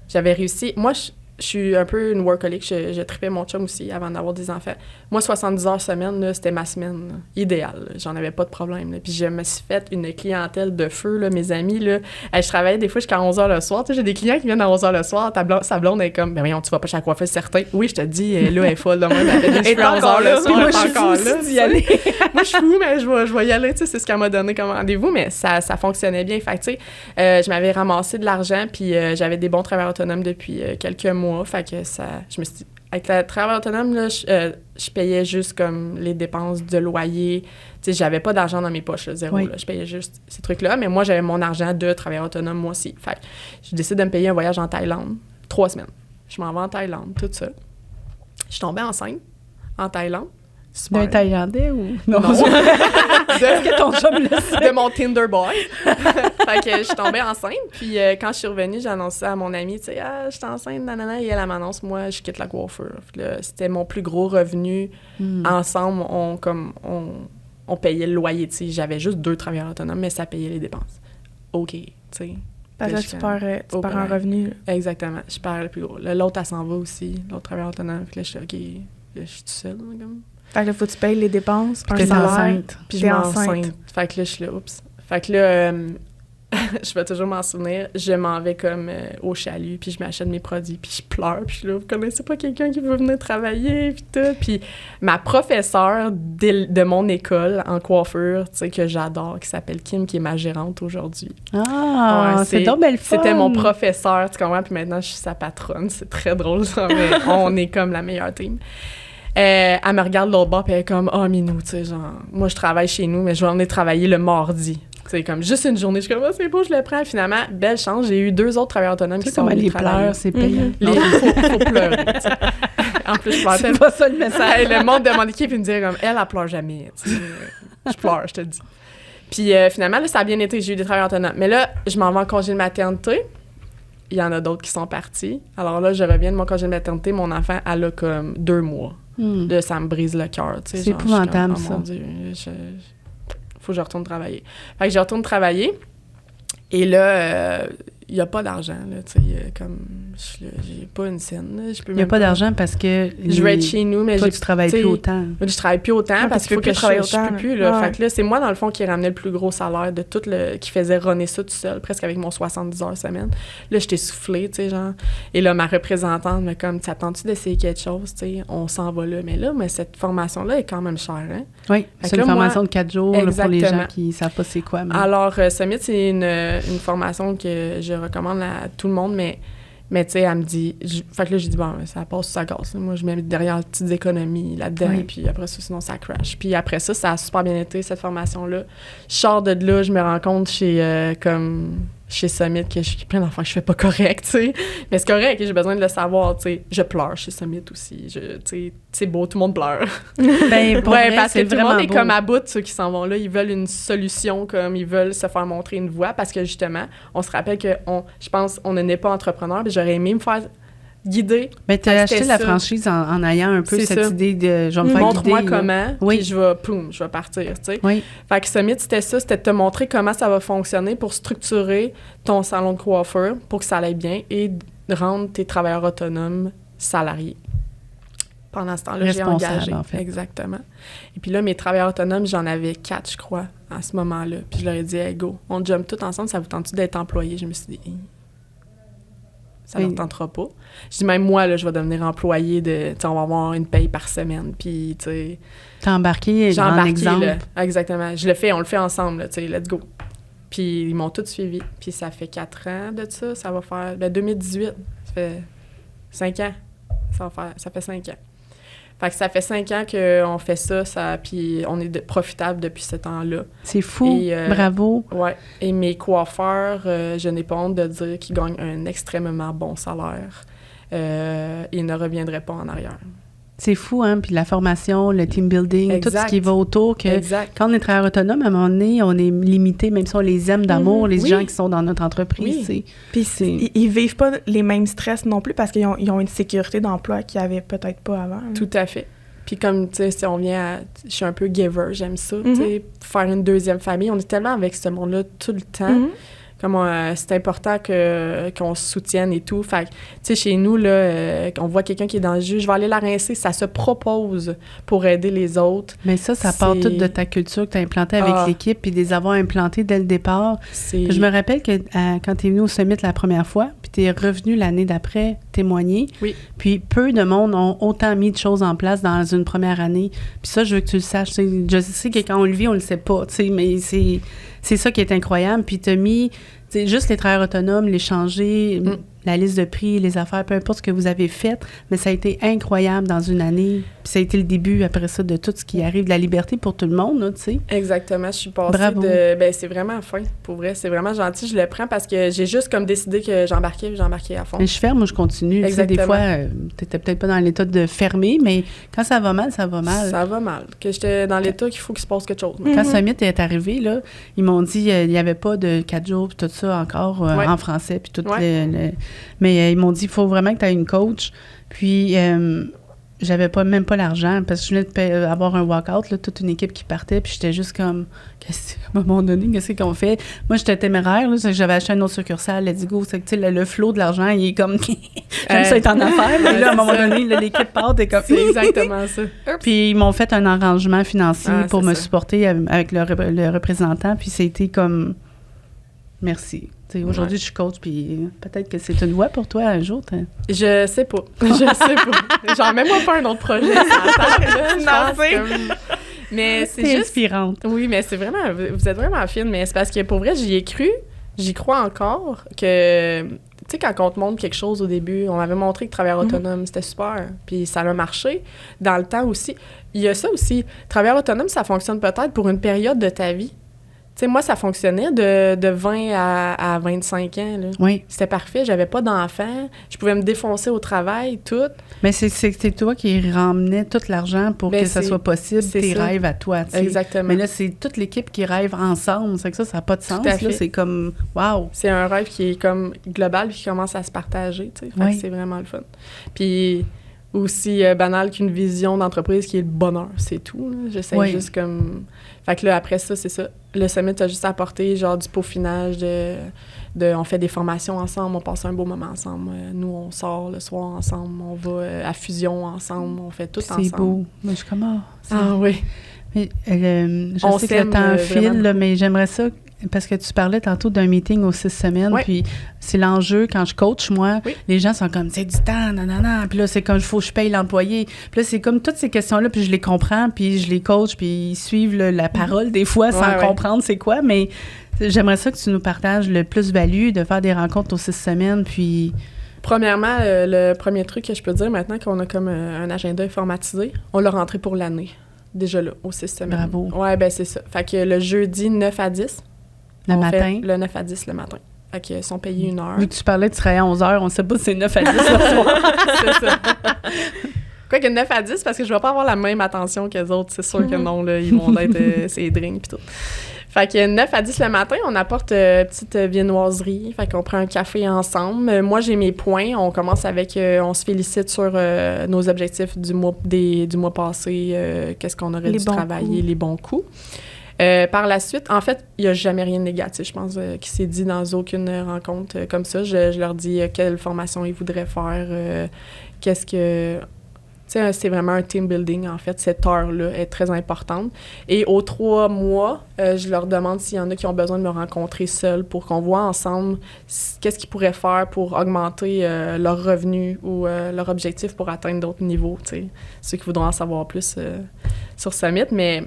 J'avais réussi... Moi, je suis un peu une workaholic. Je tripais mon chum aussi avant d'avoir des enfants. Moi, 70 heures semaine, là, c'était ma semaine là, idéale. Là. J'en avais pas de problème. Là. Puis je me suis fait une clientèle de feu. Là, mes amis, là, je travaillais des fois jusqu'à 11 heures le soir. Tu sais, j'ai des clients qui viennent à 11 heures le soir. Sa blonde est comme, ben voyons, tu vas pas chez la coiffeuse, certain. Oui, je te dis, là, elle est folle. Là, elle fait des cheveux à 11 heures le soir. Moi, je suis encore là. D'y aller. Moi, je suis fou, mais je vais y aller. Tu sais, c'est ce qu'elle m'a donné comme rendez-vous. Mais ça fonctionnait bien. Fait tu sais, je m'avais ramassé de l'argent. Puis j'avais des bons travailleurs autonomes depuis quelques mois. Fait que je me suis dit, avec le travail autonome, là, je payais juste comme les dépenses de loyer. Tu sais, j'avais pas d'argent dans mes poches, là, zéro. Là. Je payais juste ces trucs-là. Mais moi, j'avais mon argent de travailleur autonome, moi aussi. Fait que je décide de me payer un voyage en Thaïlande, 3 semaines. Je m'en vais en Thaïlande, tout ça. Je suis tombée enceinte en Thaïlande. D'un Thaïlandais ou... Non. Est-ce que ton chum le sait? De mon Tinder boy. Fait que je suis tombée enceinte. Puis quand je suis revenue, j'ai annoncé à mon amie, tu sais, je suis enceinte, nanana. Et elle m'annonce, moi, je quitte la coiffure. Là, c'était mon plus gros revenu. Ensemble, on payait le loyer. Tu sais, j'avais juste 2 travailleurs autonomes, mais ça payait les dépenses. OK, tu sais. Parce que tu perds un revenu. Exactement. Je perds le plus gros. L'autre, elle s'en va aussi. L'autre travailleur autonome. Puis là, je suis OK, là, je suis toute seule, comme... Fait que là, faut que tu payes les dépenses, un salaire. Puis je suis enceinte. Fait que là, je suis là, oups. Fait que là, je vais toujours m'en souvenir, je m'en vais comme au chalut, puis je m'achète mes produits, puis je pleure, puis je suis là, vous connaissez pas quelqu'un qui veut venir travailler, puis tout. Puis ma professeure de mon école en coiffure, tu sais, que j'adore, qui s'appelle Kim, qui est ma gérante aujourd'hui. Ah, c'est donc belle fun! C'était mon professeur, tu comprends? Puis maintenant, je suis sa patronne. C'est très drôle, ça, mais on est comme la meilleure team. Elle me regarde de l'autre bord, puis elle est comme « Ah, Minou, tu sais, genre, moi, je travaille chez nous, mais je vais venir travailler le mardi. » C'est comme juste une journée. Je suis comme « Ah, c'est beau, je le prends. » Finalement, belle chance, j'ai eu 2 autres travailleurs autonomes qui sont venus travailler. Les pleurs, c'est payant. Faut pleurer, tu sais. En plus, je pleure. C'est pas ça le message. Le monde de mon équipe, il me disait comme « Elle pleure jamais. » Je pleure, je te le dis. Puis finalement, là, ça a bien été. J'ai eu des travailleurs autonomes. Mais là, je m'en vais en congé de maternité. il y en a d'autres qui sont partis. Alors là, je reviens de mon congé de maternité, mon enfant, elle a comme 2 mois. Là, ça me brise le cœur, tu sais. C'est épouvantable, comme, ça. Mon Dieu, faut que je retourne travailler. Fait que je retourne travailler, et là, il n'y a pas d'argent, là, tu sais, comme, j'ai pas une scène, là, il n'y a pas d'argent parce que... Je veux être chez nous, mais toi, tu travailles plus autant. Je travaille plus autant parce qu'il faut que je peux plus, là. Ouais. Fait que là, c'est moi, dans le fond, qui ramenais le plus gros salaire de tout qui faisait runner ça tout seul, presque avec mon 70 heures semaine. Là, j'étais soufflée, tu sais, genre. Et là, ma représentante me comme, t'attends-tu d'essayer quelque chose, tu sais, on s'en va là. Mais là, cette formation-là est quand même chère, hein? Oui, c'est une formation de 4 jours là, pour les gens qui ne savent pas c'est quoi. Mais... Alors, Summit, c'est une formation que je recommande à tout le monde, mais tu sais, elle me dit... Fait que là, j'ai dit, bon, ça passe ou ça casse. Moi, je mets derrière les petites économies là-dedans, puis après ça, sinon, ça crash. Puis après ça, ça a super bien été, cette formation-là. Je sors de là, je me rends compte chez Summit que je suis plein d'enfants que je fais pas correct, tu sais. Mais c'est correct, j'ai besoin de le savoir, tu sais. Je pleure chez Summit aussi. Tu sais, c'est beau, tout le monde pleure. Ben, pour vrai, parce que tout le monde est beau. comme à bout, ceux qui s'en vont là. Ils veulent une solution, comme ils veulent se faire montrer une voie, parce que justement, on se rappelle que je pense, on n'est pas entrepreneur, mais j'aurais aimé me faire guider. Mais tu as acheté la franchise en ayant un peu cette idée de je vais me faire guider. Montre-moi comment, puis je vais partir, tu sais. Oui. Fait que Summit, c'était ça, c'était de te montrer comment ça va fonctionner pour structurer ton salon de coiffeur pour que ça aille bien et de rendre tes travailleurs autonomes salariés. Pendant ce temps-là, j'ai engagé. En fait. Exactement. Et puis là, mes travailleurs autonomes, j'en avais 4, je crois, à ce moment-là. Puis je leur ai dit, hey, go, on jump tout ensemble, ça vous tente-tu d'être employé? Je me suis dit, ça ne leur tentera pas. Je dis, même moi, là, je vais devenir employé de, tu sais, on va avoir une paye par semaine, puis, tu sais... T'as embarqué, j'ai embarqué, exemple. là. Exactement. On le fait ensemble, là, tu sais, let's go. Puis ils m'ont tous suivi. Puis ça fait 4 ans de ça va faire... 2018, ça fait 5 ans. Ça fait 5 ans. Fait que ça fait 5 ans qu'on fait ça puis on est profitable depuis ce temps-là. C'est fou, bravo. Ouais. Et mes coiffeurs, je n'ai pas honte de dire qu'ils gagnent un extrêmement bon salaire. Ils ne reviendraient pas en arrière. C'est fou, hein? Puis la formation, le team building, tout ce qui va autour. Quand on est travailleur autonome, à un moment donné, on est limité, même si on les aime d'amour, les gens qui sont dans notre entreprise. Oui. Puis ils vivent pas les mêmes stress non plus parce qu'ils ont une sécurité d'emploi qu'ils avaient peut-être pas avant. Hein. Tout à fait. Puis comme, tu sais, si on vient je suis un peu giver, j'aime ça, tu sais, faire une deuxième famille. On est tellement avec ce monde-là tout le temps. Comme c'est important qu'on se soutienne et tout. Fait que, tu sais, chez nous, là, on voit quelqu'un qui est dans le jus, je vais aller la rincer. Ça se propose pour aider les autres. Mais ça part tout de ta culture que tu as implantée avec l'équipe puis de les avoir implantés dès le départ. Je me rappelle que quand tu es venu au Summit la première fois, puis tu es revenu l'année d'après témoigner. Oui. Puis peu de monde ont autant mis de choses en place dans une première année. Puis ça, je veux que tu le saches. Je sais que quand on le vit, on le sait pas, tu sais, mais c'est ça qui est incroyable. Puis tu as mis juste les travailleurs autonomes, les changer, la liste de prix, les affaires, peu importe ce que vous avez fait, mais ça a été incroyable dans une année. Puis ça a été le début, après ça, de tout ce qui arrive, de la liberté pour tout le monde, là, tu sais. Exactement. Je suis passée Bravo. c'est vraiment fin, pour vrai. C'est vraiment gentil. Je le prends parce que j'ai juste comme décidé que j'embarquais à fond. Mais je ferme, moi, je continue. Tu sais, des fois, t'étais peut-être pas dans l'état de fermer, mais quand ça va mal, ça va mal. Ça va mal. Que j'étais dans l'état qu'il faut qu'il se passe quelque chose. Quand Summit est arrivé, là, ils m'ont dit il n'y avait pas de 4 jours puis tout ça encore en français puis tout mais ils m'ont dit il faut vraiment que tu aies une coach. Puis j'avais même pas l'argent parce que je venais d'avoir un walk-out, là, toute une équipe qui partait, puis j'étais juste comme à un moment donné, qu'est-ce qu'on fait? Moi, j'étais téméraire, là, c'est que j'avais acheté une autre succursale, let's go, c'est que le flow de l'argent, il est comme j'aime ça être en affaires, mais là, à un moment donné, là, l'équipe part, t'es comme c'est exactement ça. Puis ils m'ont fait un arrangement financier pour me supporter avec le représentant, puis c'était comme merci. Aujourd'hui, je suis coach, puis peut-être que c'est une voie pour toi un jour. Je sais pas. Genre, même moi pas un autre projet. Mais c'est juste inspirante. Oui, mais c'est vraiment... Vous êtes vraiment fine, mais c'est parce que pour vrai, j'y ai cru. J'y crois encore que... Tu sais, quand on te montre quelque chose au début, on m'avait montré que travailleur autonome, c'était super. Puis ça a marché. Dans le temps aussi. Il y a ça aussi. Travailleur autonome, ça fonctionne peut-être pour une période de ta vie. sais, moi, ça fonctionnait de 20 à 25 ans. Là. Oui. C'était parfait. J'avais pas d'enfants. Je pouvais me défoncer au travail, tout. Mais c'est toi qui ramenais tout l'argent pour que ça soit possible, tes rêves à toi. T'sais. Exactement. Mais là, c'est toute l'équipe qui rêve ensemble. C'est que ça n'a pas de sens. Là, c'est comme, wow! C'est un rêve qui est comme global puis qui commence à se partager. Fait que c'est vraiment le fun. Puis aussi banal qu'une vision d'entreprise qui est le bonheur, c'est tout. Là. J'essaie juste comme... Fait que là, après ça, c'est ça. Le Summit a juste apporté genre du peaufinage, on fait des formations ensemble, on passe un beau moment ensemble. Nous, on sort le soir ensemble, on va à Fusion ensemble, on fait tout ensemble. C'est beau. Mais je suis comme, oui. Mais, je sais que le temps file, là, mais j'aimerais ça... Parce que tu parlais tantôt d'un meeting aux 6 semaines, puis c'est l'enjeu, quand je coach, moi, les gens sont comme, c'est du temps, nanana, puis là, c'est comme, il faut que je paye l'employé. Puis là, c'est comme toutes ces questions-là, puis je les comprends, puis je les coach, puis ils suivent la parole des fois sans comprendre c'est quoi, mais j'aimerais ça que tu nous partages le plus-value de faire des rencontres aux 6 semaines, puis... Premièrement, le premier truc que je peux dire maintenant qu'on a comme un agenda informatisé, on l'a rentré pour l'année, déjà là, aux 6 semaines. Bravo. Ouais, ben c'est ça. Fait que le jeudi 9 à 10, le matin? Le 9 à 10 le matin. Fait qu'ils sont payés 1 heure. Vu que tu parlais, tu travaillais à 11 heures, on ne sait pas si c'est 9 à 10 le soir. C'est ça. Quoi que 9 à 10, parce que je ne vais pas avoir la même attention qu'eux autres, c'est sûr que non, là, ils vont être ces drinks et tout. Fait que 9 à 10 le matin, on apporte petite viennoiserie, fait qu'on prend un café ensemble. Moi, j'ai mes points, on commence avec, on se félicite sur nos objectifs du mois passé, qu'est-ce qu'on aurait dû travailler, les bons coups. Par la suite, en fait, il n'y a jamais rien de négatif, je pense, qui s'est dit dans aucune rencontre comme ça. Je leur dis quelle formation ils voudraient faire, qu'est-ce que... Tu sais, c'est vraiment un team building, en fait. Cette heure-là est très importante. Et aux 3 mois, je leur demande s'il y en a qui ont besoin de me rencontrer seuls pour qu'on voit ensemble qu'est-ce qu'ils pourraient faire pour augmenter leurs revenus ou leur objectif pour atteindre d'autres niveaux, tu sais. Ceux qui voudront en savoir plus sur Summit, mais...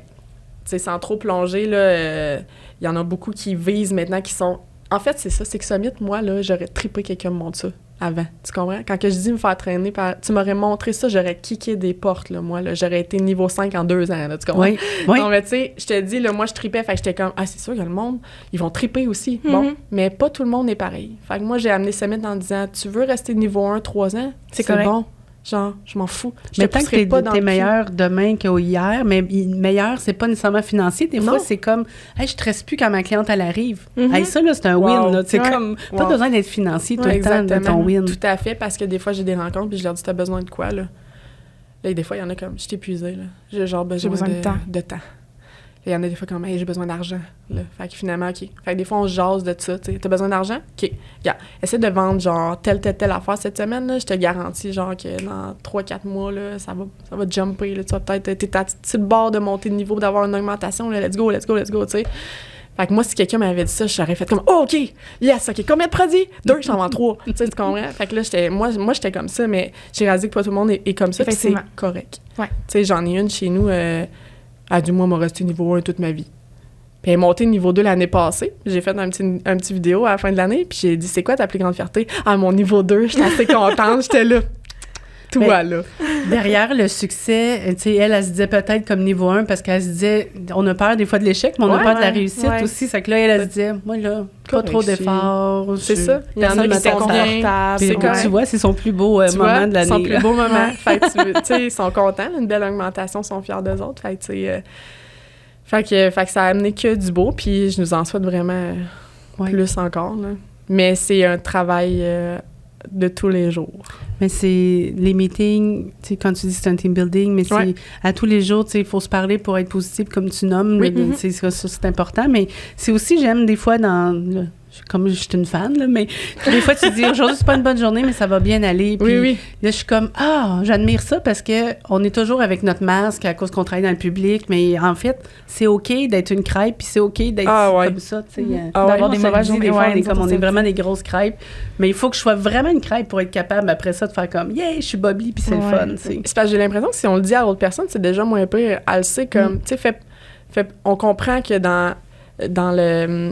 T'sais, sans trop plonger, là, y en a beaucoup qui visent maintenant, qui sont... En fait, c'est ça, c'est que Summit, moi, là, j'aurais trippé quelqu'un me montre ça avant, tu comprends? Quand que je dis me faire traîner, tu m'aurais montré ça, j'aurais kické des portes, là, moi, là, j'aurais été niveau 5 en 2 ans, là, tu comprends? Oui. Non, mais tu sais, je te dis, là, moi, je trippais, fait que j'étais comme, c'est sûr que le monde, ils vont tripper aussi. Bon, mais pas tout le monde est pareil. Fait que moi, j'ai amené Summit en disant, tu veux rester niveau 1 3 ans? C'est bon. Genre, je m'en fous. Mais tant que t'es meilleur demain qu'hier, mais meilleur, c'est pas nécessairement financier. Des fois, c'est comme, hey, je stresse plus quand ma cliente, elle arrive. Hey, ça, là, c'est un win. Là. C'est comme, pas besoin d'être financier tout le temps de ton win. Tout à fait, parce que des fois, j'ai des rencontres, puis je leur dis, t'as besoin de quoi, là? Là, des fois, il y en a comme, je suis épuisée, là. J'ai genre besoin de temps. Il y en a des fois comme, hey, j'ai besoin d'argent. Là. Fait que finalement, OK. Fait que des fois, on se jase de ça. T'sais. T'as besoin d'argent? OK. Yeah. Essaie de vendre, genre, telle affaire cette semaine. Là. Je te garantis, genre, que dans 3-4 mois, là, ça va jumper. Là. Tu vas peut-être être à le bord de monter de niveau, d'avoir une augmentation. Là. Let's go, tu sais. Fait que moi, si quelqu'un m'avait dit ça, j'aurais fait comme, oh, OK, yes, OK, combien de produits? 2, j'en vends 3. Tu sais, tu comprends? Fait que là, moi, j'étais comme ça, mais j'ai réalisé que pas tout le monde est comme ça. Puis c'est correct. Ouais. Tu sais, j'en ai une chez nous. Du moins, m'a resté niveau 1 toute ma vie. Puis elle est montée niveau 2 l'année passée. J'ai fait un petit vidéo à la fin de l'année, puis j'ai dit, c'est quoi ta plus grande fierté? Mon niveau 2, j'étais assez contente, j'étais là. Toi, là. Derrière le succès, tu sais, elle se disait peut-être comme niveau 1 parce qu'elle se disait, on a peur des fois de l'échec, mais on a peur de la réussite aussi. C'est que là, elle se disait, moi, là, pas trop d'efforts. C'est ça. Il y en a qui sont confortables. C'est comme tu vois, c'est son plus beau moment de l'année. Son plus beau moment. Fait que, tu sais, ils sont contents, une belle augmentation, ils sont fiers d'eux autres. Fait que, tu sais, fait que ça a amené que du beau, puis je nous en souhaite vraiment plus encore, là. Mais c'est un travail de tous les jours. Mais c'est les meetings, tu sais, quand tu dis c'est un team building, mais c'est à tous les jours, tu sais, il faut se parler pour être positif, comme tu nommes. C'est important, mais c'est aussi, j'aime des fois comme je suis une fan, là, mais des fois, tu dis, aujourd'hui, c'est pas une bonne journée, mais ça va bien aller. Puis là, je suis comme, j'admire ça parce qu'on est toujours avec notre masque à cause qu'on travaille dans le public, mais en fait, c'est OK d'être une crêpe, puis c'est OK d'être comme ça, tu sais, d'avoir des mauvaises journées. Des fois, on est vraiment des grosses crêpes, mais il faut que je sois vraiment une crêpe pour être capable, après ça, de faire comme, je suis Bobby, puis c'est le fun, tu sais. C'est parce que j'ai l'impression que si on le dit à l'autre personne, c'est déjà moins pire. Elle sait comme, tu sais, on comprend que dans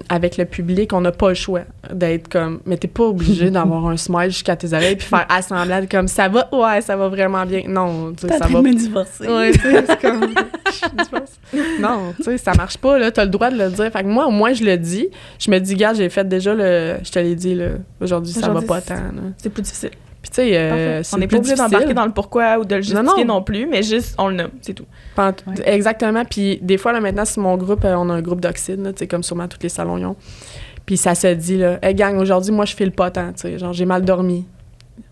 avec le public, on n'a pas le choix d'être comme... Mais t'es pas obligé d'avoir un smile jusqu'à tes oreilles puis faire assembler comme « ça va? Ouais, ça va vraiment bien. » Non, tu sais, ça va... me divorcer. Ouais, tu sais, c'est comme... Non, tu sais, ça marche pas, là. T'as le droit de le dire. Fait que moi, au moins, je le dis. Je me dis, gars, j'ai fait déjà Je te l'ai dit, là. Aujourd'hui, ça va pas tant, là. C'est plus difficile. Puis, tu sais, on n'est pas obligé d'embarquer dans le pourquoi ou de le justifier non plus, mais juste, on le nomme, c'est tout. Exactement. Puis, des fois, là, maintenant, sur mon groupe, on a un groupe d'oxyde, tu sais, comme sûrement tous les salons y ont. Puis, ça se dit, là, « Hey, gang, aujourd'hui, moi, je file pas tant, tu sais. Genre, j'ai mal dormi. »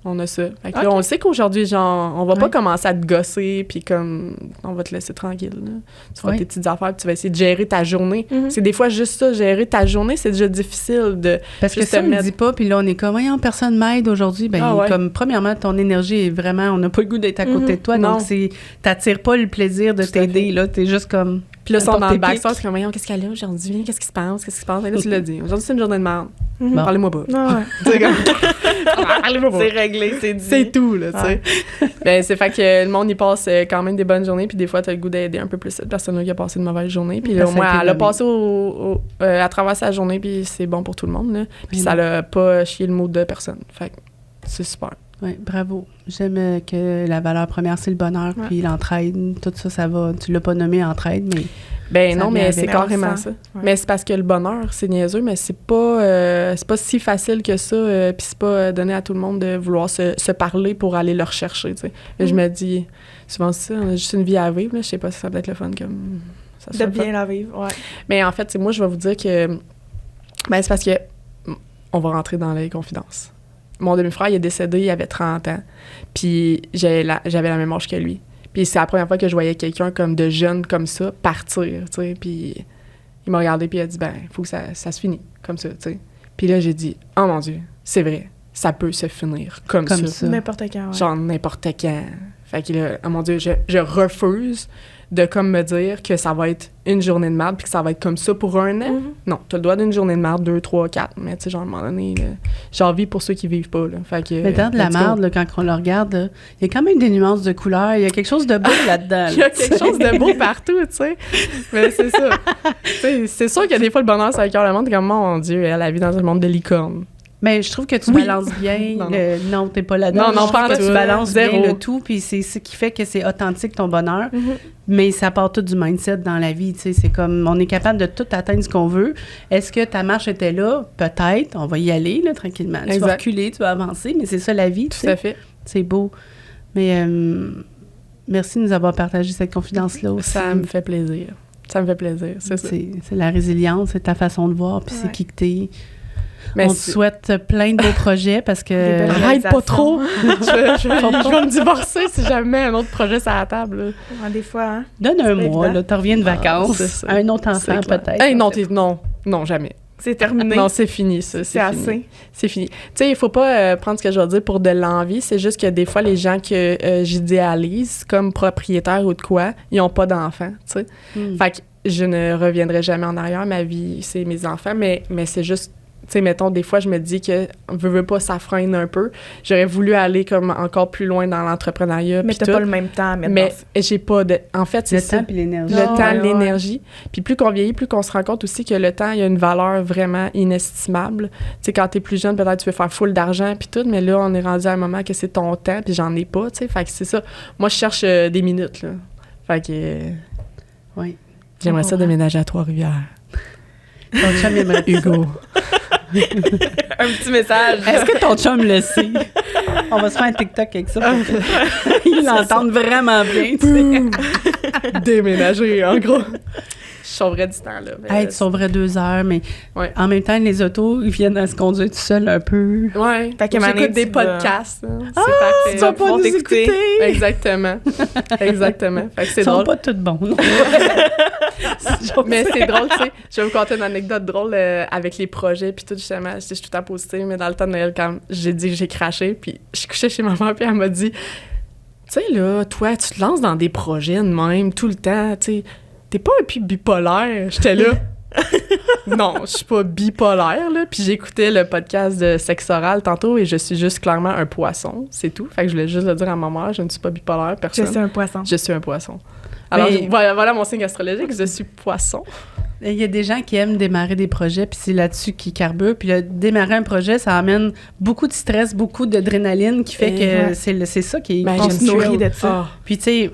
On a ça. Fait que là, on le sait qu'aujourd'hui, genre, on va pas commencer à te gosser, puis comme, on va te laisser tranquille, là. Tu feras tes petites affaires, puis tu vas essayer de gérer ta journée. C'est des fois juste ça, gérer ta journée, c'est déjà difficile de... Parce que ça, on ne dit pas, puis là, on est comme, voyons, personne m'aide aujourd'hui. Ben, comme, premièrement, ton énergie est vraiment, on n'a pas le goût d'être à côté de toi, donc t'attires pas le plaisir de t'aider, là. T'es juste comme... Puis là, ils sont dans le backstore, c'est comme, voyons, qu'est-ce qu'elle a aujourd'hui? Qu'est-ce qui se passe? Et là, tu l'as dit. Aujourd'hui, c'est une journée de merde. Parlez-moi pas. C'est comme... Parlez-moi pas. C'est réglé, c'est dit. C'est tout, là, tu sais. Ben, c'est fait que le monde, il passe quand même des bonnes journées, puis des fois, t'as le goût d'aider un peu plus cette personne-là qui a passé une mauvaise journée. Puis là, au moins, elle a passé à travers sa journée, puis c'est bon pour tout le monde, là. Puis ça l'a pas chié le mood de personne. Fait que c'est super. Oui, bravo. J'aime que la valeur première, c'est le bonheur, puis l'entraide, tout ça, ça va. Tu l'as pas nommé entraide, mais... Ben non, mais c'est carrément ça. Ouais. Mais c'est parce que le bonheur, c'est niaiseux, mais c'est pas si facile que ça, puis c'est pas donné à tout le monde de vouloir se parler pour aller le rechercher, tu sais. Je me dis, souvent ça, on a juste une vie à vivre, là. Je sais pas si ça peut être le fun comme... Ça de bien la vivre, ouais. Mais en fait, moi, je vais vous dire que... Ben c'est parce que... On va rentrer dans les confidences. Mon demi-frère, il est décédé, il avait 30 ans. Puis j'avais la même âge que lui. Puis c'est la première fois que je voyais quelqu'un comme de jeune comme ça partir, tu sais. Puis il m'a regardé puis il a dit, ben, il faut que ça se finisse comme ça, tu sais. Puis là, j'ai dit, oh mon Dieu, c'est vrai, ça peut se finir comme ça. N'importe quand, ouais. Genre n'importe quand. Fait que là, oh mon Dieu, je refuse de comme me dire que ça va être une journée de merde puis que ça va être comme ça pour un an. Non, t'as le droit d'une journée de merde, 2, 3, 4. Mais tu sais, genre, à un moment donné, j'ai envie pour ceux qui vivent pas, là. Fait que... Mais dans de la merde, là, quand on le regarde, il y a quand même des nuances de couleurs. Il y a quelque chose de beau là-dedans. Il y a quelque chose de beau partout, tu sais. Mais c'est ça. C'est sûr qu'il y a des fois le bonheur sur le cœur, le monde, comme, mon Dieu, elle a la vie dans un monde de licorne. Mais je trouve que tu balances bien. Non, t'es pas là-dedans. Non, pas tu balances bien le tout, puis c'est ce qui fait que c'est authentique ton bonheur. Mais ça part tout du mindset dans la vie, tu sais. C'est comme, on est capable de tout atteindre ce qu'on veut. Est-ce que ta marche était là? Peut-être. On va y aller, là, tranquillement. Tu vas reculer, tu vas avancer, mais c'est ça la vie, tu sais. Tout à fait. C'est beau. Mais merci de nous avoir partagé cette confidence-là aussi. Ça me fait plaisir. Ça me fait plaisir, c'est ça. C'est la résilience, c'est ta façon de voir, puis c'est qui que t'es. Mais on te souhaite plein de beaux projets parce que... Arrête pas trop! je vais me divorcer si jamais un autre projet sur la table. Là. Des fois, hein? Donne un mois, là, tu reviens de vacances. Un autre enfant, peut-être. Hey, non, jamais. C'est terminé. Non, c'est fini, ça. C'est assez. C'est fini. Tu sais, il faut pas prendre ce que je vais dire pour de l'envie. C'est juste que des fois, les gens que j'idéalise comme propriétaires ou de quoi, ils ont pas d'enfants, tu sais. Fait que je ne reviendrai jamais en arrière. Ma vie, c'est mes enfants, mais c'est juste... Tu sais, mettons, des fois, je me dis que veux pas, ça freine un peu. J'aurais voulu aller comme encore plus loin dans l'entrepreneuriat. Mais t'as pas le même temps à mettre. Mais j'ai pas de... En fait, c'est ça. Le temps puis l'énergie. Le temps, l'énergie. Puis plus qu'on vieillit, plus qu'on se rend compte aussi que le temps, il y a une valeur vraiment inestimable. Tu sais, quand t'es plus jeune, peut-être tu veux faire full d'argent puis tout, mais là, on est rendu à un moment que c'est ton temps puis j'en ai pas, tu sais. Fait que c'est ça. Moi, je cherche des minutes, là. Fait que... Oui. J'aimerais ça déménager à Trois-Rivières. Ton chum aimerait Hugo. Un petit message. Est-ce que ton chum le sait? On va se faire un TikTok avec ça. Ils l'entendent vraiment bien, tu sais. Déménager, en gros. Je sauverais du temps, là. Hey, tu sauverais 2 heures, mais en même temps, les autos, ils viennent à se conduire tout seuls un peu. Ouais. J'écoute des podcasts. C'est parfait. Tu vas pas nous écouter. Exactement. Exactement. Fait que c'est drôle. Ils sont pas tous bons, non? Mais c'est drôle, tu sais. Je vais vous conter une anecdote drôle avec les projets, puis tout, justement. Je suis tout le temps positive, mais dans le temps de Noël, quand j'ai dit que j'ai craché, puis je couchais chez ma mère, puis elle m'a dit, tu sais, là, toi, tu te lances dans des projets de même tout le temps, tu sais. T'es pas un peu bipolaire. J'étais là. Non, je suis pas bipolaire, là. Puis j'écoutais le podcast de Sexe Oral tantôt et je suis juste clairement un poisson, c'est tout. Fait que je voulais juste le dire à ma mère, je ne suis pas bipolaire, personne. Je suis un poisson. Je suis un poisson. Alors, Mais- voilà mon signe astrologique, je suis poisson. Il y a des gens qui aiment démarrer des projets, puis c'est là-dessus qu'ils carburent. Puis démarrer un projet, ça amène beaucoup de stress, beaucoup d'adrénaline, qui fait que c'est ça qui est Ben, On se j'aime nourrit ça. de ça. Ah. Puis, tu sais,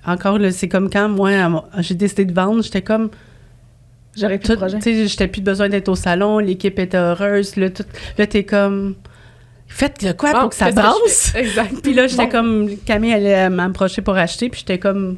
encore, là, c'est comme quand moi, j'ai décidé de vendre, j'étais comme. J'aurais plus de projet. Tu sais, j'étais plus besoin d'être au salon, l'équipe était heureuse. Là, là t'es comme. Faites le quoi Bon, pour que ça qu'est-ce que brasse? je fais? Exact. Puis là, j'étais Bon. comme. Camille allait m'approcher pour acheter, puis j'étais comme.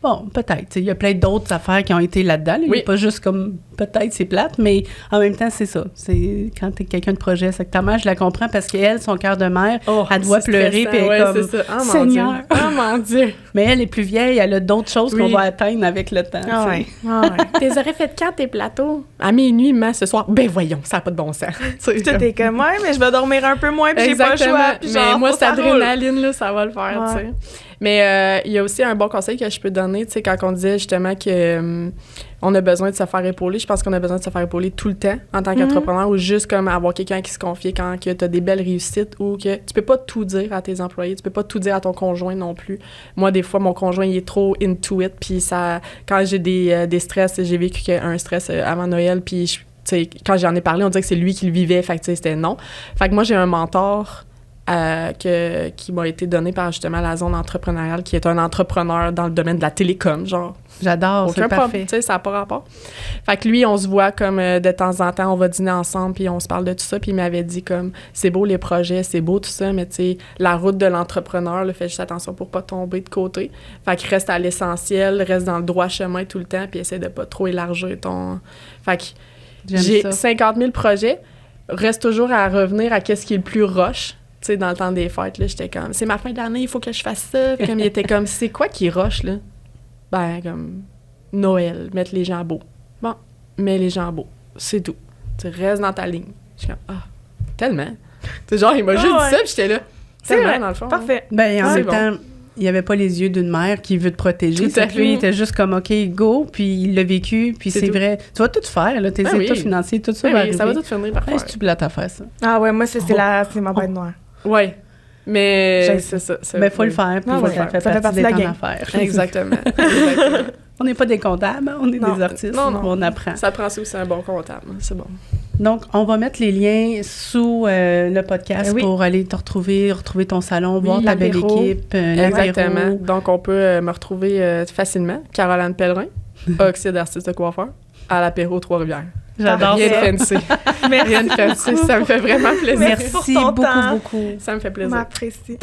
Bon, peut-être. Tu sais, il y a plein d'autres affaires qui ont été là-dedans. Là. Il Oui. n'y a pas juste comme peut-être c'est plate, mais en même temps, c'est ça. C'est quand t'es quelqu'un de projet. C'est que ta mère, je la comprends parce qu'elle, son cœur de mère, elle doit c'est pleurer, stressant. puis elle est Ouais, comme. c'est ça. Ah, mon Seigneur. Dieu. Ah, mon Dieu. Mais elle est plus vieille, elle a d'autres choses Oui. qu'on va atteindre avec le temps. Ah tu sais. ouais. Ah ouais. T'es aurais fait quand tes plateaux? À minuit, mais ce soir. Ben voyons, ça n'a pas de bon sens. Tu sais, Tout est comme, ouais, mais je vais dormir un peu moins, puis j'ai pas le Exactement. choix. Puis Mais genre, moi, faut cette ça roule. adrénaline, là, ça va le faire, Ouais. tu sais. Mais il y a aussi un bon conseil que je peux donner, tu sais, quand on disait justement que on a besoin de se faire épauler. Je pense qu'on a besoin de se faire épauler tout le temps en tant qu'entrepreneur ou juste comme avoir quelqu'un qui se confie quand tu as des belles réussites ou que tu peux pas tout dire à tes employés, tu peux pas tout dire à ton conjoint non plus. Moi, des fois, mon conjoint, il est trop into it, puis ça, quand j'ai des stress, j'ai vécu un stress avant Noël, puis tu sais, quand j'en ai parlé, on dirait que c'est lui qui le vivait, fait que tu sais, c'était non. Fait que moi, j'ai un mentor qui m'a été donné par justement la zone entrepreneuriale, qui est un entrepreneur dans le domaine de la télécom, genre. J'adore, c'est Aucun parfait. problème, tu sais, ça n'a pas rapport. Fait que lui, on se voit comme de temps en temps, on va dîner ensemble, puis on se parle de tout ça, puis il m'avait dit comme, c'est beau les projets, c'est beau tout ça, mais tu sais, la route de l'entrepreneur, là, fais juste attention pour pas tomber de côté. Fait que reste à l'essentiel, reste dans le droit chemin tout le temps, puis essaie de pas trop élargir ton... Fait que J'aime j'ai ça. 50 000 projets, reste toujours à revenir à qu'est-ce qui est le plus rush. Tu sais, dans le temps des fêtes, là, j'étais comme, c'est ma fin d'année, il faut que je fasse ça. Puis comme il était comme, c'est quoi qui rush, là? Ben, comme, Noël, mettre les gens beaux. Bon, mets les gens beaux. C'est tout. Tu restes dans ta ligne. Je suis comme, ah, tellement. Tu sais, genre, il m'a juste dit ça, puis j'étais là. C'est Tellement, vrai. dans le fond. Parfait. Ben, en C'est même bon. temps, il n'y avait pas les yeux d'une mère qui veut te protéger. Tout à C'est que lui, fait. il était juste comme, OK, go, puis il l'a vécu, puis C'est c'est tout. vrai. Tu vas tout faire, là, tes Ben oui. états financiers, tout ça Ben va oui, arriver. ça va tout finir par Hey, faire. c'est-tu plate à faire, ça? Ah ouais, moi, c'est ma bête noire. Ouais. Mais J'aime c'est ça. Ben, faut le faire, puis Ah ouais, ça fait ça fait partie partie de la d'être en game. affaires. Exactement. Exactement. On n'est pas des comptables, on est Non. des artistes, Non, non. on apprend. Ça prend ça aussi un bon comptable. C'est bon. Donc, on va mettre les liens sous le podcast Oui. pour aller te retrouver ton salon, voir ta belle l'apéro. équipe, Exactement. l'apéro. Donc, on peut me retrouver facilement. Caroline Pellerin, Oxyde artiste de coiffeur, à l'apéro Trois-Rivières. J'adore Rien ça. de fancy. Rien de fancy. Ça me fait vraiment plaisir. Merci pour ton beaucoup, temps. beaucoup. Ça me fait plaisir. M'apprécie.